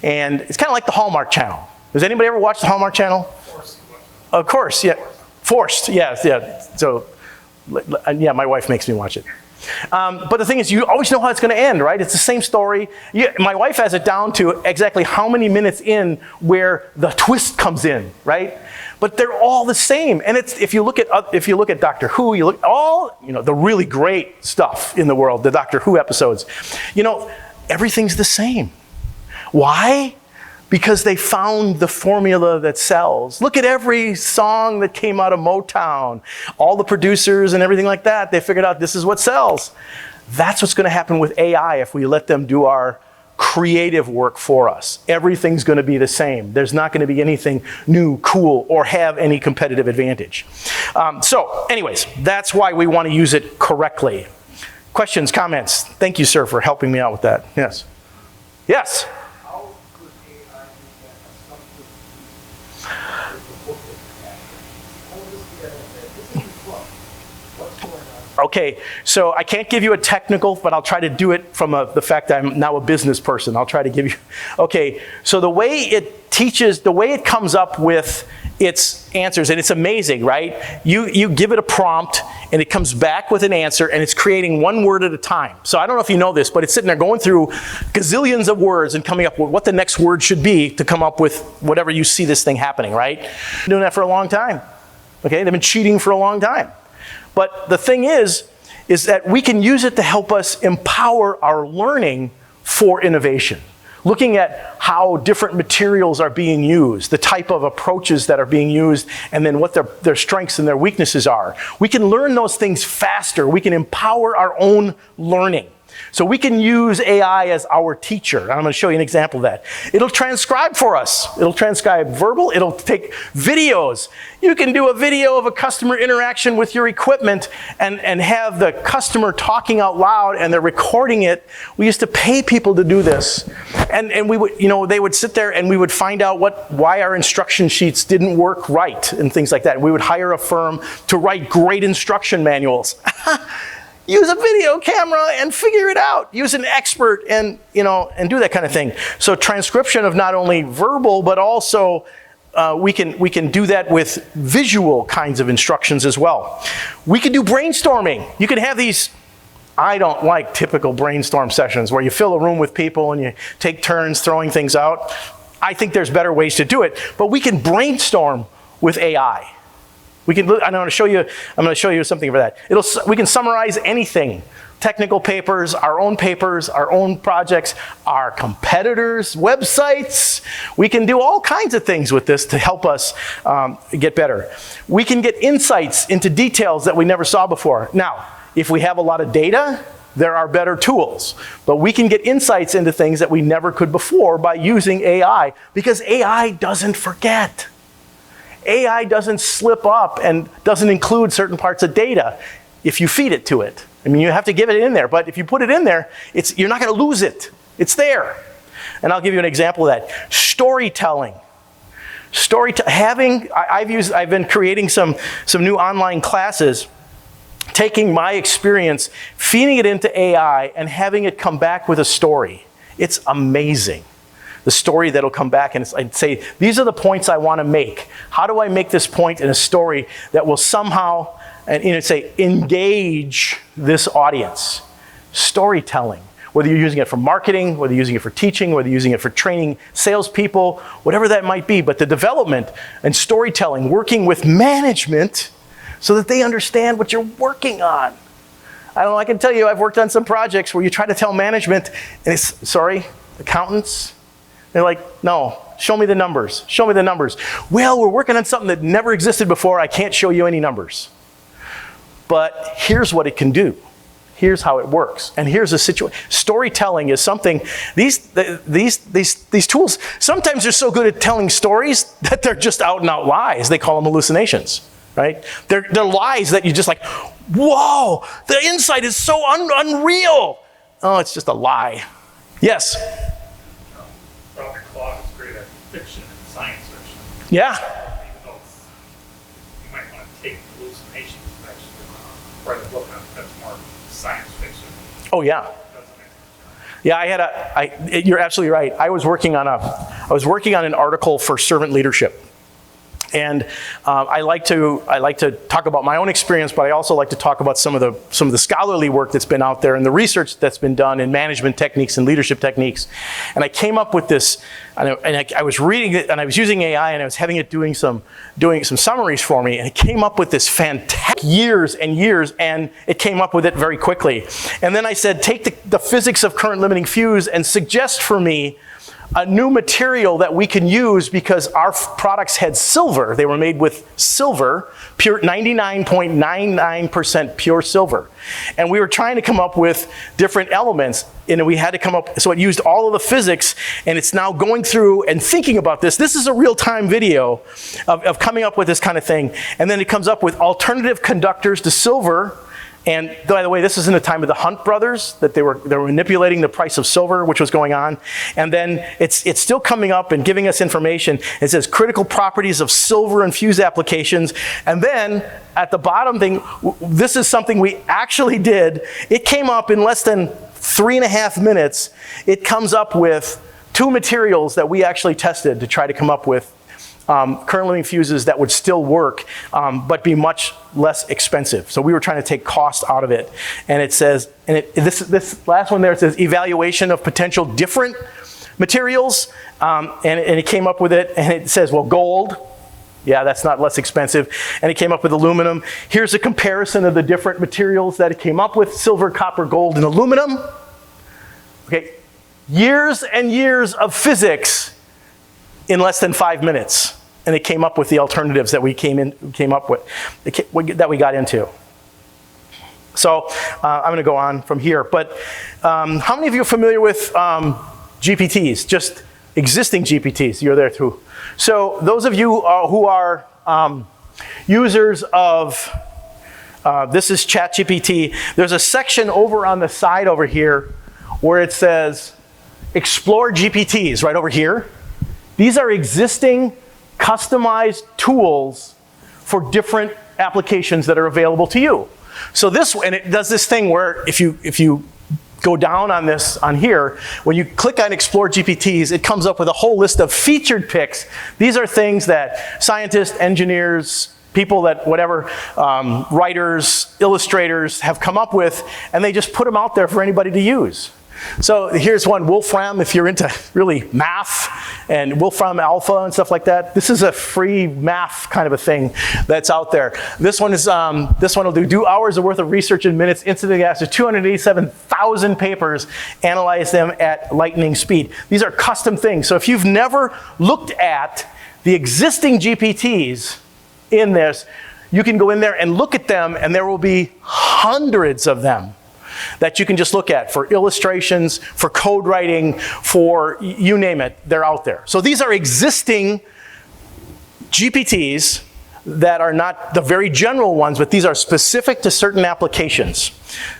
And it's kind of like the Hallmark Channel. Does anybody ever watch the Hallmark Channel? Of course, yeah. Forced, yeah. So, yeah, my wife makes me watch it. But the thing is, you always know how it's going to end, right? It's the same story. My wife has it down to exactly how many minutes in where the twist comes in, right? But they're all the same. And if you look at Doctor Who, you look all the really great stuff in the world, the Doctor Who episodes. Everything's the same. Why? Because they found the formula that sells. Look at every song that came out of Motown. All the producers and everything like that, they figured out this is what sells. That's what's going to happen with AI if we let them do our creative work for us. Everything's going to be the same. There's not going to be anything new, cool, or have any competitive advantage. So anyways, that's why we want to use it correctly. Questions, comments? Thank you, sir, for helping me out with that. Yes. Yes. Okay, so I can't give you a technical, but I'll try to do it from the fact that I'm now a business person. I'll try to give you, okay, so the way it teaches, the way it comes up with its answers, and it's amazing, right? You give it a prompt, and it comes back with an answer, and it's creating one word at a time. So I don't know if you know this, but it's sitting there going through gazillions of words and coming up with what the next word should be to come up with whatever you see this thing happening, right? Doing that for a long time, okay? They've been cheating for a long time. But the thing is that we can use it to help us empower our learning for innovation. Looking at how different materials are being used, the type of approaches that are being used, and then what their strengths and their weaknesses are. We can learn those things faster. We can empower our own learning. So we can use AI as our teacher. And I'm going to show you an example of that. It'll transcribe for us. It'll transcribe verbal. It'll take videos. You can do a video of a customer interaction with your equipment and have the customer talking out loud, and they're recording it. We used to pay people to do this. And we would, they would sit there and we would find out why our instruction sheets didn't work right and things like that. And we would hire a firm to write great instruction manuals. Use a video camera and figure it out. Use an expert and do that kind of thing. So transcription of not only verbal, but also we can do that with visual kinds of instructions as well. We can do brainstorming. You can have these, I don't like typical brainstorm sessions where you fill a room with people and you take turns throwing things out. I think there's better ways to do it, but we can brainstorm with AI. We can. I'm going to show you something for that. We can summarize anything. Technical papers, our own projects, our competitors' websites. We can do all kinds of things with this to help us get better. We can get insights into details that we never saw before. Now, if we have a lot of data, there are better tools. But we can get insights into things that we never could before by using AI, because AI doesn't forget. AI doesn't slip up and doesn't include certain parts of data if you feed it to it. I mean, you have to give it in there, but if you put it in there, you're not going to lose it. It's there. And I'll give you an example of that. Storytelling. I've been creating some new online classes, taking my experience, feeding it into AI, and having it come back with a story. It's amazing. The story that'll come back and I'd say, these are the points I want to make. How do I make this point in a story that will somehow engage this audience? Storytelling. Whether you're using it for marketing, whether you're using it for teaching, whether you're using it for training salespeople, whatever that might be. But the development and storytelling, working with management so that they understand what you're working on. I don't know, I can tell you, I've worked on some projects where you try to tell management, and accountants, they're like, no, show me the numbers. Show me the numbers. Well, we're working on something that never existed before. I can't show you any numbers. But here's what it can do. Here's how it works. And here's the situation. Storytelling is something, these tools, sometimes they're so good at telling stories that they're just out and out lies. They call them hallucinations, right? They're lies that you just like, whoa, the insight is so unreal. Oh, it's just a lie. Yes? Robert Claude is great at fiction and science fiction. Yeah. Even though you might want to take hallucinations and actually write a book on it. That's more science fiction. Oh, yeah. Yeah, you're absolutely right. I was working on an article for servant leadership. And I like to talk about my own experience, but I also like to talk about some of the scholarly work that's been out there and the research that's been done in management techniques and leadership techniques. And I came up with this, and I was reading it, and I was using AI, and I was having it doing some summaries for me, and it came up with this fantastic years and years, and it came up with it very quickly. And then I said, take the physics of current limiting fuse and suggest for me a new material that we can use, because our products had silver. They were made with silver, pure 99.99% pure silver. And we were trying to come up with different elements, and we had to come up, so it used all of the physics, and it's now going through and thinking about this. This is a real-time video of coming up with this kind of thing. And then it comes up with alternative conductors to silver. And by the way, this is in the time of the Hunt brothers, that they were manipulating the price of silver, which was going on. And then it's still coming up and giving us information. It says critical properties of silver and fuse applications. And then at the bottom thing, this is something we actually did. It came up in less than 3.5 minutes. It comes up with 2 materials that we actually tested to try to come up with current limiting fuses that would still work, but be much less expensive. So we were trying to take cost out of it. And it says, this last one there, it says evaluation of potential different materials. And it came up with it, and it says, well, gold. Yeah, that's not less expensive. And it came up with aluminum. Here's a comparison of the different materials that it came up with: silver, copper, gold, and aluminum. Okay, years and years of physics in less than 5 minutes. And it came up with the alternatives that we that we got into. So I'm going to go on from here. But how many of you are familiar with GPTs, just existing GPTs? You're there too. So those of you who are users of, this is ChatGPT, there's a section over on the side over here where it says Explore GPTs, right over here. These are existing customized tools for different applications that are available to you. So this, and it does this thing where if you go down on this on here, when you click on Explore GPTs, it comes up with a whole list of featured picks. These are things that scientists, engineers, people that whatever, writers, illustrators have come up with, and they just put them out there for anybody to use. So here's one, Wolfram, if you're into really math and Wolfram Alpha and stuff like that. This is a free math kind of a thing that's out there. This one will do hours of worth of research in minutes, instantly answer 287,000 papers, analyze them at lightning speed. These are custom things. So if you've never looked at the existing GPTs in this, you can go in there and look at them, and there will be hundreds of them that you can just look at for illustrations, for code writing, for you name it, they're out there. So these are existing GPTs that are not the very general ones, but these are specific to certain applications.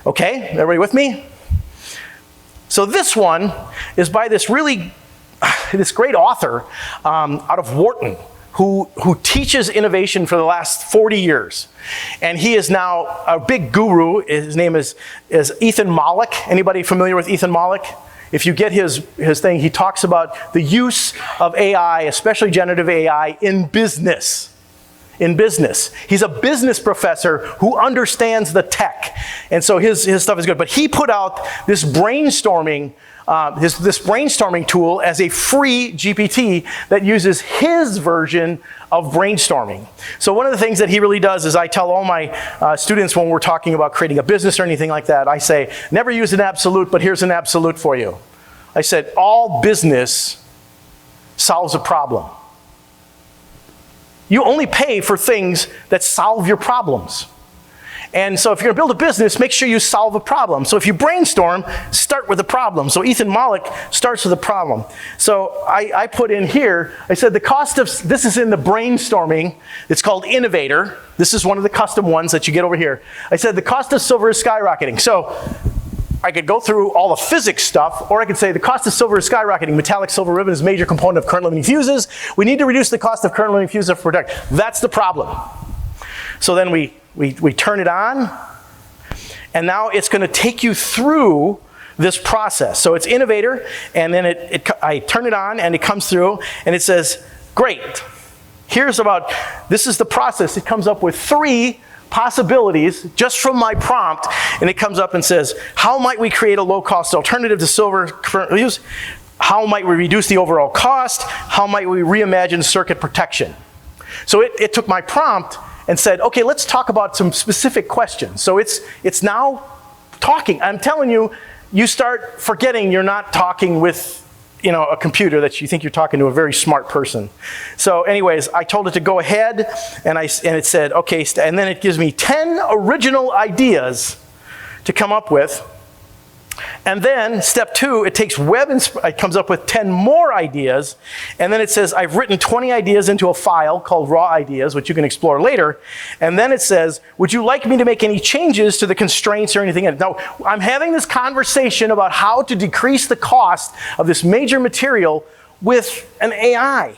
Okay, everybody with me? So this one is by this great author out of Wharton, who teaches innovation for the last 40 years. And he is now a big guru. His name is Ethan Mollick. Anybody familiar with Ethan Mollick? If you get his thing, he talks about the use of AI, especially generative AI, in business. In business. He's a business professor who understands the tech. And so his stuff is good. But he put out this brainstorming this brainstorming tool as a free GPT that uses his version of brainstorming. So one of the things that he really does is I tell all my students when we're talking about creating a business or anything like that, I say, never use an absolute, but here's an absolute for you. I said, all business solves a problem. You only pay for things that solve your problems. And so if you're gonna build a business, make sure you solve a problem. So if you brainstorm, start with a problem. So Ethan Mollick starts with a problem. So I put in here, I said the cost of, this is in the brainstorming, it's called Innovator. This is one of the custom ones that you get over here. I said the cost of silver is skyrocketing. So I could go through all the physics stuff, or I could say the cost of silver is skyrocketing. Metallic silver ribbon is a major component of current limiting fuses. We need to reduce the cost of current limiting fuses for protect. That's the problem. So then we turn it on, and now it's going to take you through this process. So it's Innovator, and then I turn it on, and it comes through, and it says, great. This is the process. It comes up with 3 possibilities just from my prompt, and it comes up and says, how might we create a low-cost alternative to silver currently used? How might we reduce the overall cost? How might we reimagine circuit protection? So it took my prompt and said, okay, let's talk about some specific questions. So it's now talking. I'm telling you, you start forgetting you're not talking with a computer, that you think you're talking to a very smart person. So anyways, I told it to go ahead, and it said, okay, and then it gives me 10 original ideas to come up with. And then step 2, it takes it comes up with 10 more ideas, and then it says, I've written 20 ideas into a file called raw ideas, which you can explore later. And then it says, would you like me to make any changes to the constraints or anything in it? Now, I'm having this conversation about how to decrease the cost of this major material with an AI.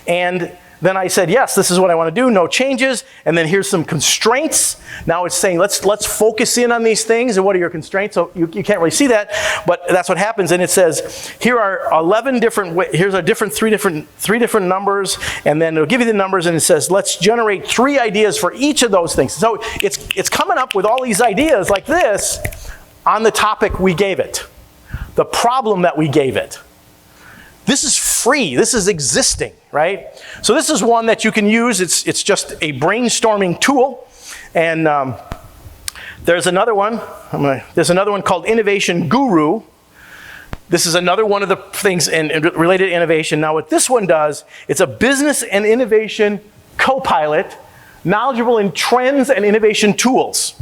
And then I said, yes, this is what I want to do, no changes. And then here's some constraints. Now it's saying, let's focus in on these things, and what are your constraints? So you can't really see that, but that's what happens. And it says, here are 11 different, here's a three different numbers, and then it'll give you the numbers, and it says, let's generate 3 ideas for each of those things. So it's coming up with all these ideas like this on the topic we gave it, the problem that we gave it. This is free, this is existing, right? So this is one that you can use. It's just a brainstorming tool. And there's another one. There's another one called Innovation Guru. This is another one of the things related to innovation. Now what this one does, it's a business and innovation CoPilot, knowledgeable in trends and innovation tools.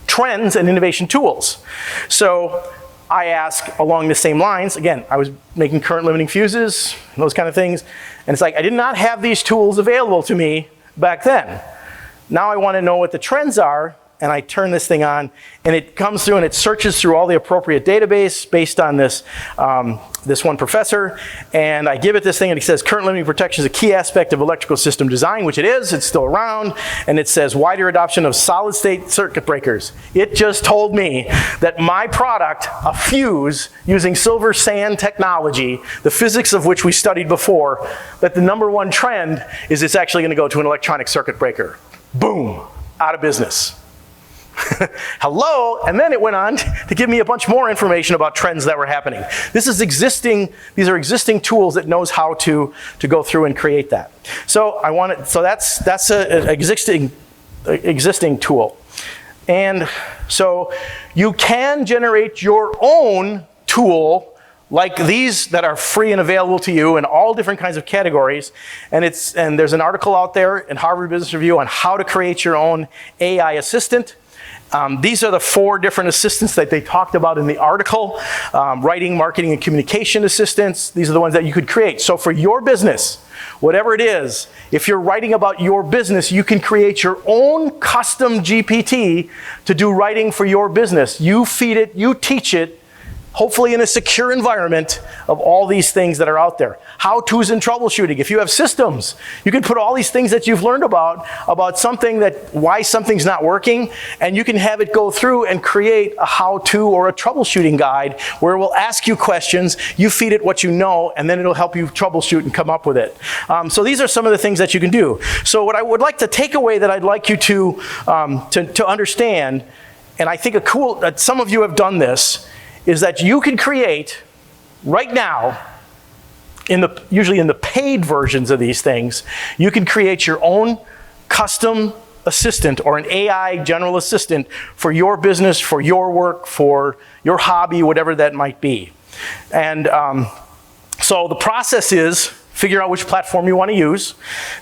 Trends and innovation tools. So I ask along the same lines. Again, I was making current limiting fuses, those kind of things. And it's like, I did not have these tools available to me back then. Now I want to know what the trends are, and I turn this thing on, and it comes through and it searches through all the appropriate database based on this, this one professor. And I give it this thing, and it says, current limiting protection is a key aspect of electrical system design, which it is, it's still around. And it says, wider adoption of solid state circuit breakers. It just told me that my product, a fuse using silver sand technology, the physics of which we studied before, that the #1 trend is it's actually going to go to an electronic circuit breaker. Boom, out of business. Hello, and then it went on to give me a bunch more information about trends that were happening. These are existing tools that knows how to go through and create that. So that's an existing tool. And so you can generate your own tool like these that are free and available to you in all different kinds of categories. And there's an article out there in Harvard Business Review on how to create your own AI assistant. These are the 4 different assistants that they talked about in the article. Writing, marketing, and communication assistants. These are the ones that you could create. So for your business, whatever it is, if you're writing about your business, you can create your own custom GPT to do writing for your business. You feed it, you teach it, hopefully in a secure environment of all these things that are out there. How-tos and troubleshooting. If you have systems, you can put all these things that you've learned about something why something's not working, and you can have it go through and create a how-to or a troubleshooting guide where it will ask you questions, you feed it what you know, and then it'll help you troubleshoot and come up with it. So these are some of the things that you can do. So what I would like to take away that I'd like you to understand, and I think that some of you have done this, is that you can create right now, usually in the paid versions of these things, you can create your own custom assistant or an AI general assistant for your business, for your work, for your hobby, whatever that might be. And so the process is figure out which platform you want to use.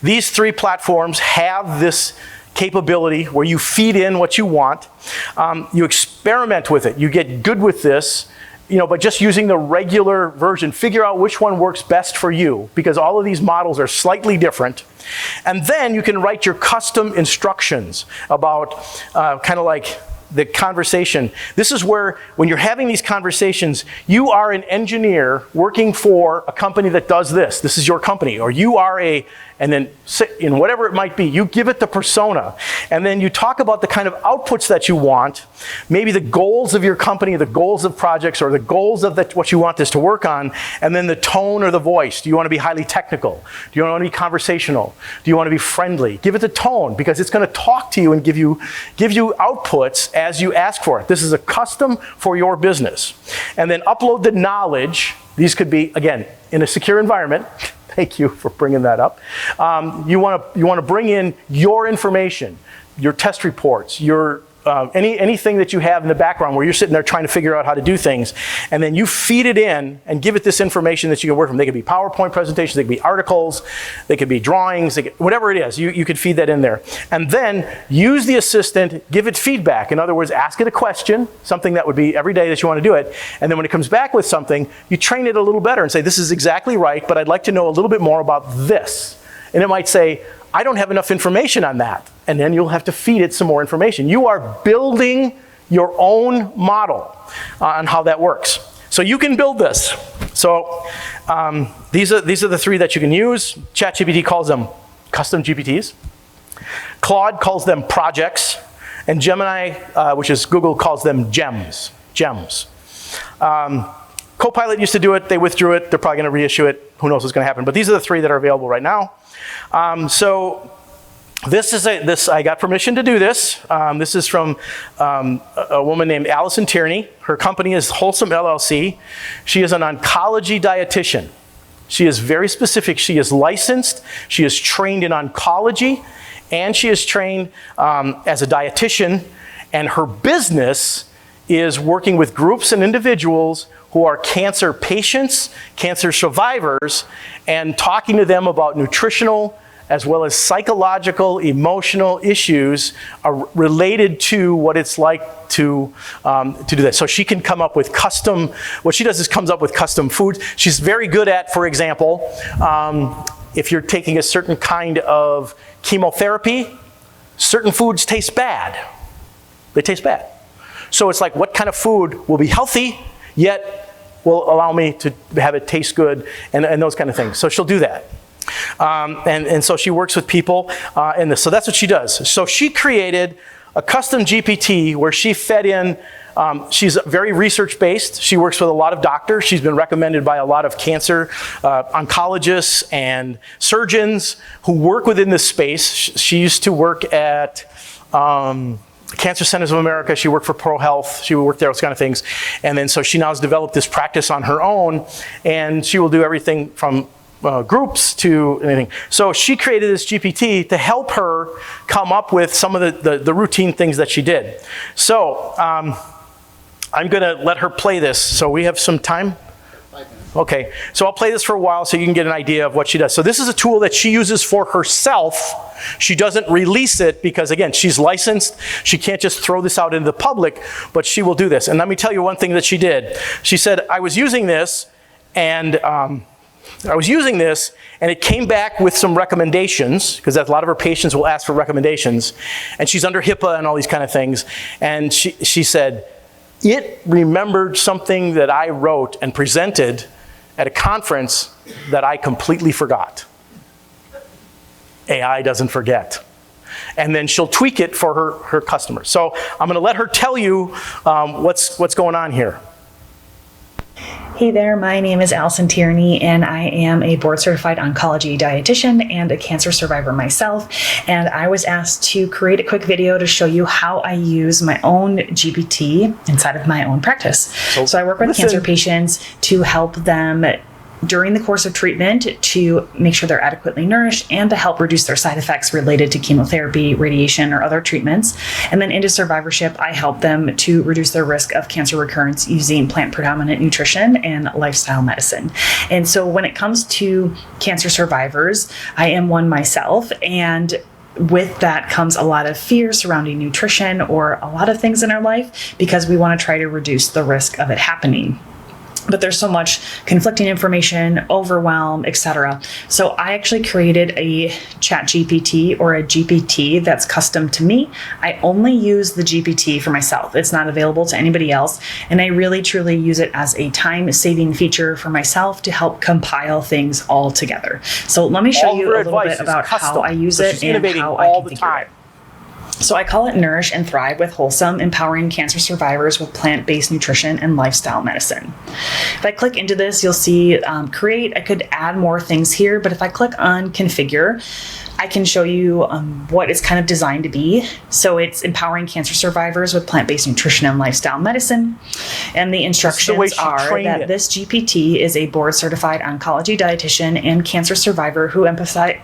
These 3 platforms have this capability where you feed in what you want. You experiment with it. You get good with this, but just using the regular version, figure out which one works best for you, because all of these models are slightly different. And then you can write your custom instructions about kind of like the conversation. This is where, when you're having these conversations, you are an engineer working for a company that does this. This is your company. Or you are and then in whatever it might be, you give it the persona. And then you talk about the kind of outputs that you want, maybe the goals of your company, the goals of projects, or the goals of what you want this to work on, and then the tone or the voice. Do you want to be highly technical? Do you want to be conversational? Do you want to be friendly? Give it the tone, because it's going to talk to you and give you outputs as you ask for it. This is a custom for your business. And then upload the knowledge. These could be, again, in a secure environment. Thank you for bringing that up. You want to bring in your information, your test reports, your anything that you have in the background where you're sitting there trying to figure out how to do things, and then you feed it in and give it this information that you can work from. They could be PowerPoint presentations, they could be articles, they could be drawings, whatever it is, you could feed that in there. And then use the assistant, give it feedback. In other words, ask it a question, something that would be every day that you want to do it, and then when it comes back with something, you train it a little better and say, this is exactly right, but I'd like to know a little bit more about this. And it might say, I don't have enough information on that. And then you'll have to feed it some more information. You are building your own model on how that works. So you can build this. So these are the 3 that you can use. ChatGPT calls them custom GPTs. Claude calls them projects. And Gemini, which is Google, calls them gems. CoPilot used to do it. They withdrew it. They're probably going to reissue it. Who knows what's going to happen. But these are the 3 that are available right now. So this I got permission to do this. This is from a woman named Allison Tierney. Her company is Wholesome LLC. She is an oncology dietitian. She is very specific. She is licensed. She is trained in oncology, and she is trained as a dietitian. And her business is working with groups and individuals who are cancer patients, cancer survivors, and talking to them about nutritional as well as psychological, emotional issues are related to what it's like to do that. So she can come up with custom, what she does is comes up with custom foods. She's very good at, for example, if you're taking a certain kind of chemotherapy, certain foods taste bad. They taste bad. So it's like, what kind of food will be healthy, yet will allow me to have it taste good, and those kind of things. So she'll do that. And so she works with people in this. So that's what she does. So she created a custom GPT where she fed in, she's very research-based. She works with a lot of doctors. She's been recommended by a lot of cancer oncologists and surgeons who work within this space. She used to work at Cancer Centers of America. She worked for Pro Health. She worked there, those kind of things. And then so she now has developed this practice on her own, and she will do everything from groups to anything. So she created this GPT to help her come up with some of the routine things that she did. So I'm going to let her play this. So we have some time? 5 minutes. Okay, so I'll play this for a while so you can get an idea of what she does. So this is a tool that she uses for herself. She doesn't release it because, again, she's licensed. She can't just throw this out into the public, but she will do this. And let me tell you one thing that she did. She said, I was using this, and it came back with some recommendations, because a lot of her patients will ask for recommendations, and she's under HIPAA and all these kind of things. And she said, it remembered something that I wrote and presented at a conference that I completely forgot. AI doesn't forget. And then she'll tweak it for her customers. So I'm going to let her tell you what's going on here. Hey there, my name is Allison Tierney, and I am a board-certified oncology dietitian and a cancer survivor myself. And I was asked to create a quick video to show you how I use my own GPT inside of my own practice. So I work with cancer patients to help them during the course of treatment to make sure they're adequately nourished and to help reduce their side effects related to chemotherapy, radiation, or other treatments. And then into survivorship, I help them to reduce their risk of cancer recurrence using plant-predominant nutrition and lifestyle medicine. And so when it comes to cancer survivors, I am one myself, and with that comes a lot of fear surrounding nutrition or a lot of things in our life because we want to try to reduce the risk of it happening. But there's so much conflicting information, overwhelm, etc. So I actually created a ChatGPT or a GPT that's custom to me. I only use the GPT for myself. It's not available to anybody else. And I really, truly use it as a time-saving feature for myself to help compile things all together. So let me show you a little bit about how I use it and how I configure it. So I call it Nourish and Thrive with Wholesome, Empowering Cancer Survivors with Plant-Based Nutrition and Lifestyle Medicine. If I click into this, you'll see Create. I could add more things here, but if I click on Configure, I can show you what it's kind of designed to be. So it's empowering cancer survivors with plant-based nutrition and lifestyle medicine. And the instructions are that this GPT is a board-certified oncology dietitian and cancer survivor who emphasizes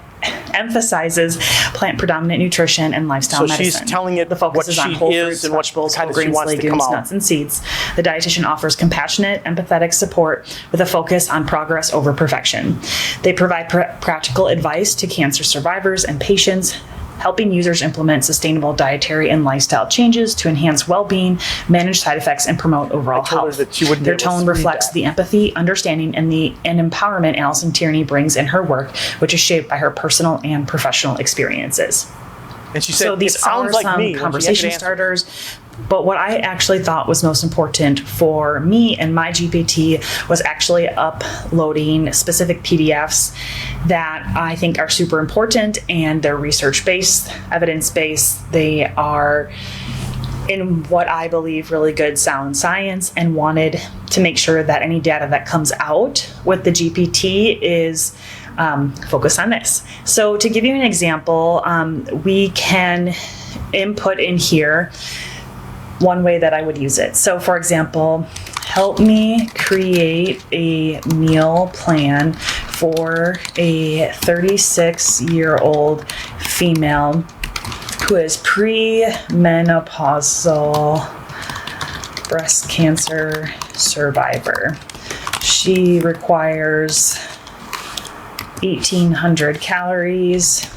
plant-predominant nutrition and lifestyle medicine. So she's telling it the focus is on whole fruits, and what vegetables, kind of grains, she wants legumes, to come out. nuts, and seeds. The dietitian offers compassionate, empathetic support with a focus on progress over perfection. They provide practical advice to cancer survivors and patients, helping users implement sustainable dietary and lifestyle changes to enhance well-being, manage side effects, and promote overall health. Their tone reflects the empathy, understanding, and empowerment Allison Tierney brings in her work, which is shaped by her personal and professional experiences. And she said, so these are some conversation starters. But what I actually thought was most important for me and my GPT was actually uploading specific PDFs that I think are super important, and they're research-based, evidence-based. They are in what I believe really good sound science, and wanted to make sure that any data that comes out with the GPT is focused on this. So to give you an example, we can input in here one way that I would use it. So for example, help me create a meal plan for a 36-year-old female who is pre-menopausal breast cancer survivor. She requires 1,800 calories.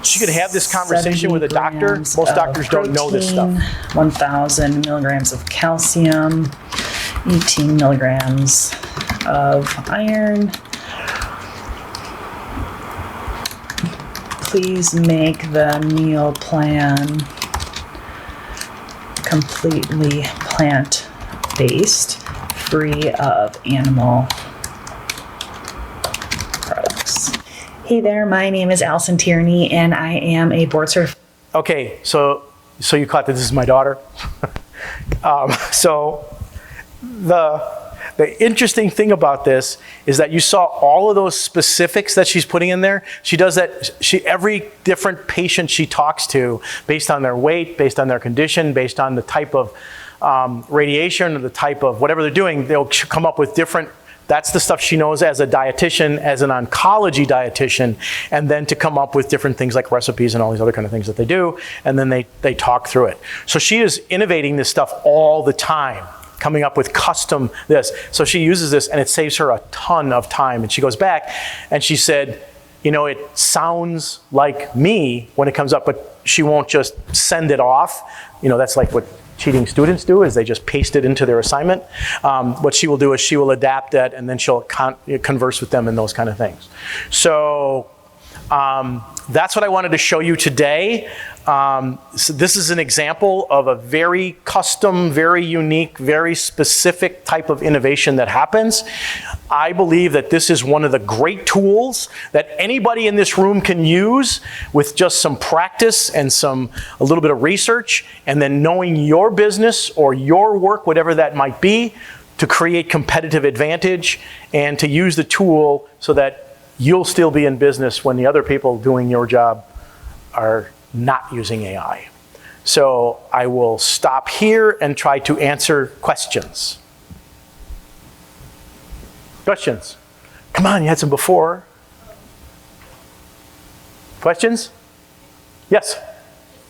She could have this conversation with a doctor. Most doctors don't know this stuff. 1,000 milligrams of calcium, 18 milligrams of iron. Please make the meal plan completely plant-based, free of animal products. Hey there, my name is Allison Tierney, and I am a board certified. Okay, so you caught that this is my daughter. So the the interesting thing about this is that you saw all of those specifics that she's putting in there. She does that, every different patient she talks to, based on their weight, based on their condition, based on the type of radiation or the type of whatever they're doing, they'll come up with different. That's the stuff she knows as a dietitian, as an oncology dietitian, and then to come up with different things like recipes and all these other kind of things that they do, and then they talk through it. So she is innovating this stuff all the time, coming up with custom this. So she uses this, and it saves her a ton of time. And she goes back, and she said, you know, it sounds like me when it comes up, but she won't just send it off. You know, that's like what cheating students do, is they just paste it into their assignment. What she will do is she will adapt that, and then she'll converse with them and those kind of things. So that's what I wanted to show you today. So this is an example of a very custom, very unique, very specific type of innovation that happens. I believe that this is one of the great tools that anybody in this room can use with just some practice and a little bit of research, and then knowing your business or your work, whatever that might be, to create competitive advantage and to use the tool so that you'll still be in business when the other people doing your job are not using AI. So I will stop here and try to answer questions. Questions? Come on, you had some before. Questions? Yes? Just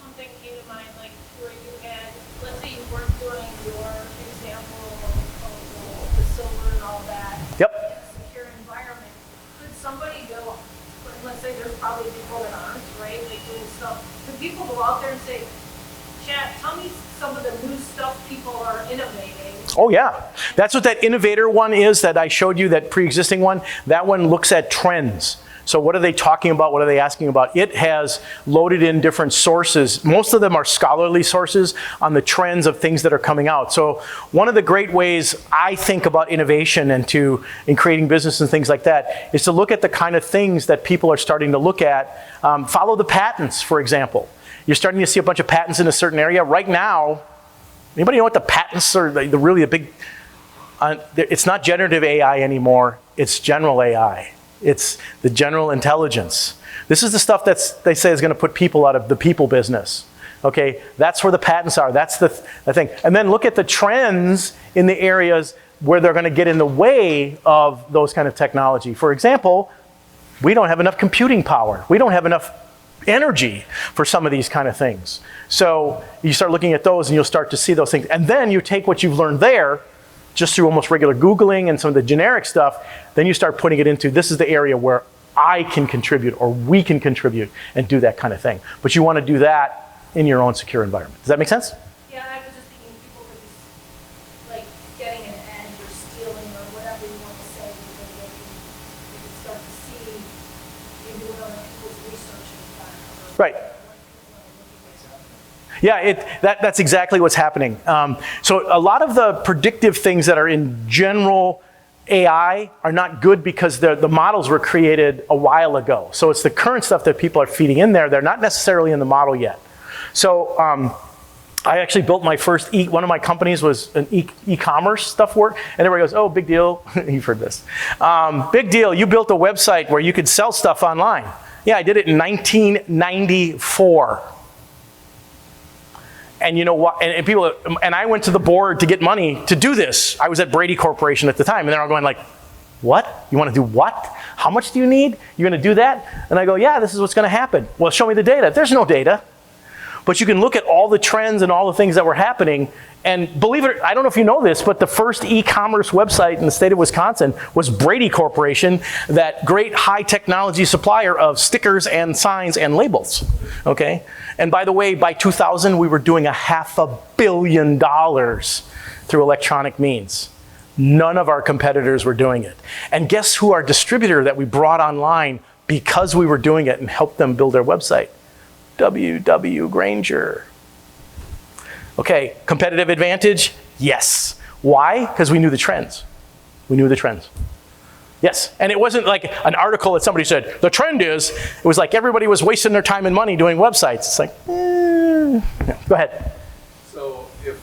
something came to mind, like where you had, let's say you weren't doing your example of the silver and all that. Yep. In a secure environment. Could somebody go, let's say there's probably people that aren't, right? Like doing stuff. Could people go out there and say, Chat, tell me some of the new stuff people are innovating? Oh yeah. That's what that innovator one is that I showed you, that pre-existing one. That one looks at trends. So what are they talking about? What are they asking about? It has loaded in different sources. Most of them are scholarly sources on the trends of things that are coming out. So one of the great ways I think about innovation and in creating business and things like that is to look at the kind of things that people are starting to look at. Follow the patents, for example. You're starting to see a bunch of patents in a certain area. Right now, anybody know what the patents are? The big, it's not generative AI anymore. It's general AI. It's the general intelligence. This is the stuff they say is going to put people out of the people business. Okay, that's where the patents are. That's the thing. And then look at the trends in the areas where they're going to get in the way of those kind of technology. For example, we don't have enough computing power. We don't have enough energy for some of these kind of things. So you start looking at those and you'll start to see those things. And then you take what you've learned there, just through almost regular Googling and some of the generic stuff, then you start putting it into, this is the area where I can contribute or we can contribute and do that kind of thing. But you want to do that in your own secure environment. Does that make sense? Yeah, I was just thinking people could be like getting an edge or stealing or whatever you want to say, because they can start to see maybe what other people's research is done. Right. Yeah, that's exactly what's happening. So a lot of the predictive things that are in general AI are not good because the models were created a while ago. So it's the current stuff that people are feeding in there. They're not necessarily in the model yet. So I actually built my first, one of my companies was an e-commerce stuff work. And everybody goes, oh, big deal. You've heard this. Big deal, you built a website where you could sell stuff online. Yeah, I did it in 1994. And you know what? And I went to the board to get money to do this. I was at Brady Corporation at the time, and they're all going like, "What? You want to do what? How much do you need? You're going to do that?" And I go, "Yeah, this is what's going to happen." Well, show me the data. There's no data, but you can look at all the trends and all the things that were happening. And believe it, I don't know if you know this, but the first e-commerce website in the state of Wisconsin was Brady Corporation, that great high technology supplier of stickers and signs and labels, okay? And by the way, by 2000, we were doing $500 million through electronic means. None of our competitors were doing it. And guess who our distributor that we brought online because we were doing it and helped them build their website? W.W. Granger. Okay, competitive advantage? Yes. Why? Because we knew the trends. We knew the trends. Yes, and it wasn't like an article that somebody said, the trend is, it was like everybody was wasting their time and money doing websites. It's like, yeah. Go ahead. So if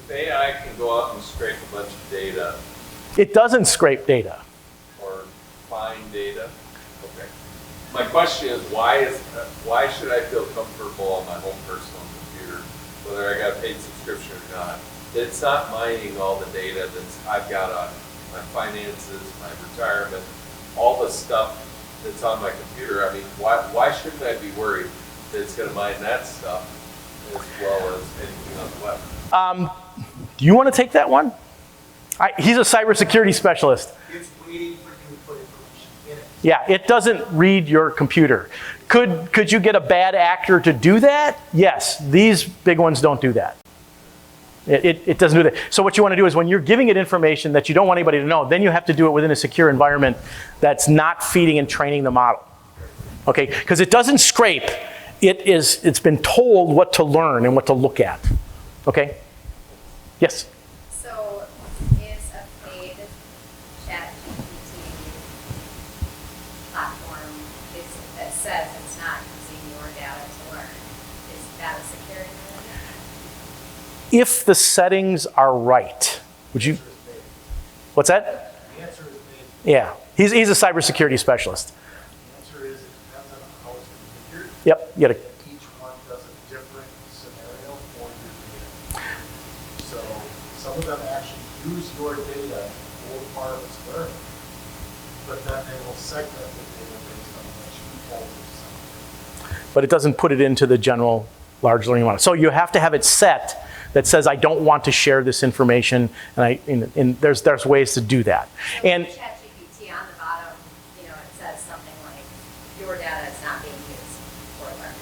AI can go out and scrape a bunch of data It doesn't scrape data. Or find data? Okay. My question is, why should I feel comfortable on my own personal computer, whether I got a paid subscription or not? It's not mining all the data I've got on my finances, my retirement, all the stuff that's on my computer. I mean, why shouldn't I be worried that it's going to mine that stuff as well as anything on the web? Do you want to take that one? He's a cybersecurity specialist. It's waiting for you to put information in it. Yeah, it doesn't read your computer. Could you get a bad actor to do that? Yes, these big ones don't do that. It doesn't do that. So what you want to do is when you're giving it information that you don't want anybody to know, then you have to do it within a secure environment that's not feeding and training the model. Okay, because it doesn't scrape. It's been told what to learn and what to look at. Okay? Yes? So is a paid ChatGPT platform that says it's not using your data to learn, is that a security measure? If the settings are right, would you? What's that? The answer is maybe. Yeah, he's a cybersecurity specialist. The answer is it depends on how it's configured. Yep, you gotta, Each one does a different scenario for your data. So some of them actually use your data for part of its learning, but then they will segment the data based on what you told them. but it doesn't put it into the general large learning model. So you have to have it set that says, I don't want to share this information, and there's ways to do that. So And with ChatGPT on the bottom, it says something like, your data is not being used for learning.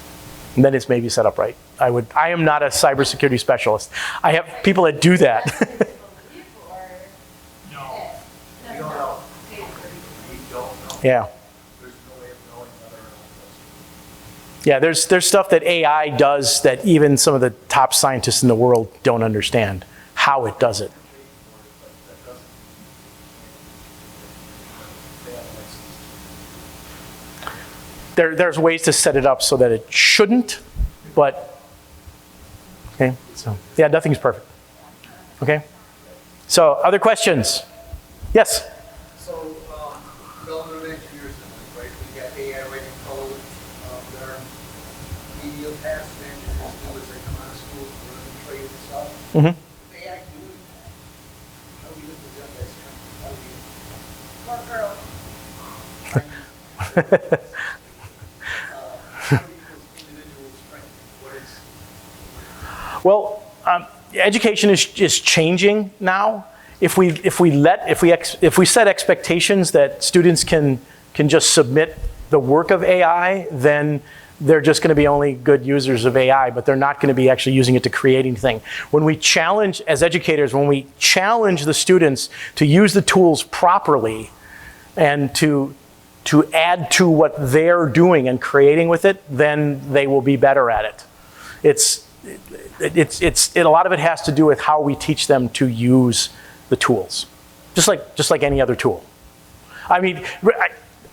then it's maybe set up right. I am not a cybersecurity specialist. I have people that do that. No. We don't know. We don't know. Yeah. There's no way of knowing whether or not that's Yeah, there's stuff that AI does that even some of the top scientists in the world don't understand how it does it. There's ways to set it up so that it shouldn't, but okay. So yeah, nothing's perfect. Okay. So other questions? Yes. So, development of engineers, right? We got AI writing code, there are medial tasks that engineers do as they come out of school, learn trade and stuff. Mm-hmm. AI do it. How do you present that strength? How do you? More girl. How do you individual strength? What is? Well, education is changing now. If we set expectations that students can just submit the work of AI, then they're just going to be only good users of AI, but they're not going to be actually using it to create anything. When we challenge, as educators, when we challenge the students to use the tools properly and to add to what they're doing and creating with it, then they will be better at it. A lot of it has to do with how we teach them to use the tools, just like any other tool. I mean,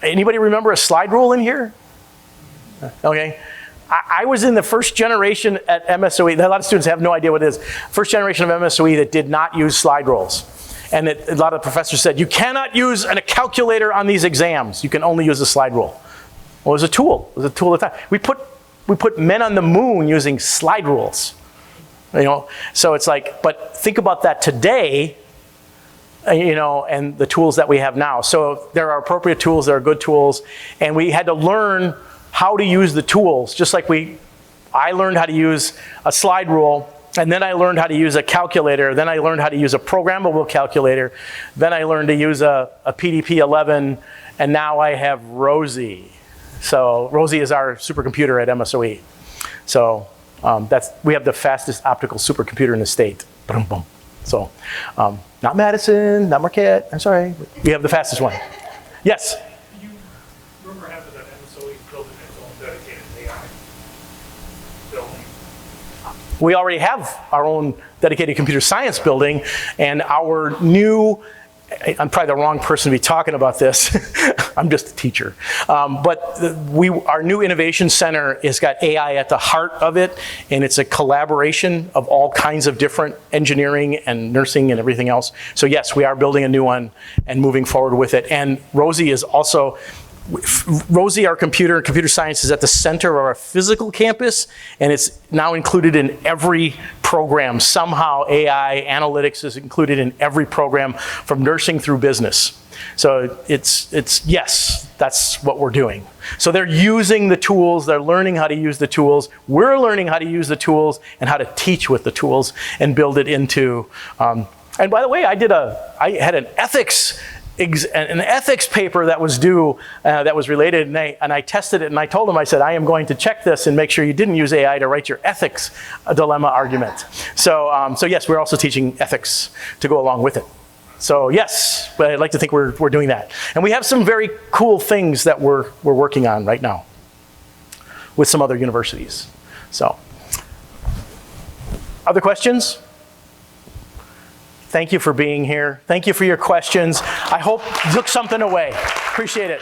anybody remember a slide rule in here? Okay. I was in the first generation at MSOE. A lot of students have no idea what it is. First generation of MSOE that did not use slide rules. And a lot of professors said, you cannot use a calculator on these exams. You can only use a slide rule. Well, it was a tool. It was a tool at the time. We put men on the moon using slide rules. So it's like, but think about that today, and the tools that we have now. So there are appropriate tools, there are good tools, and we had to learn how to use the tools, just like I learned how to use a slide rule, and then I learned how to use a calculator, then I learned how to use a programmable calculator, then I learned to use a PDP-11, and now I have Rosie. So Rosie is our supercomputer at MSOE. So we have the fastest optical supercomputer in the state. Boom, boom. So not Madison, not Marquette, I'm sorry. We have the fastest one. Yes? Rumor has it that MSOE is building its own dedicated AI building. We already have our own dedicated computer science building, and our new I'm probably the wrong person to be talking about this. I'm just a teacher. But our new innovation center has got AI at the heart of it, and it's a collaboration of all kinds of different engineering and nursing and everything else. So yes, we are building a new one and moving forward with it. And Rosie, our computer science is at the center of our physical campus, and it's now included in every program. Somehow AI analytics is included in every program from nursing through business. So yes, that's what we're doing. So they're using the tools, they're learning how to use the tools, we're learning how to use the tools and how to teach with the tools and build it into, and by the way, I had an ethics paper that was due, that was related, and I tested it, and I told him, I said, I am going to check this and make sure you didn't use AI to write your ethics dilemma argument. So yes, we're also teaching ethics to go along with it. So yes, but I'd like to think we're doing that. And we have some very cool things that we're working on right now with some other universities. So, other questions? Thank you for being here. Thank you for your questions. I hope you took something away. Appreciate it.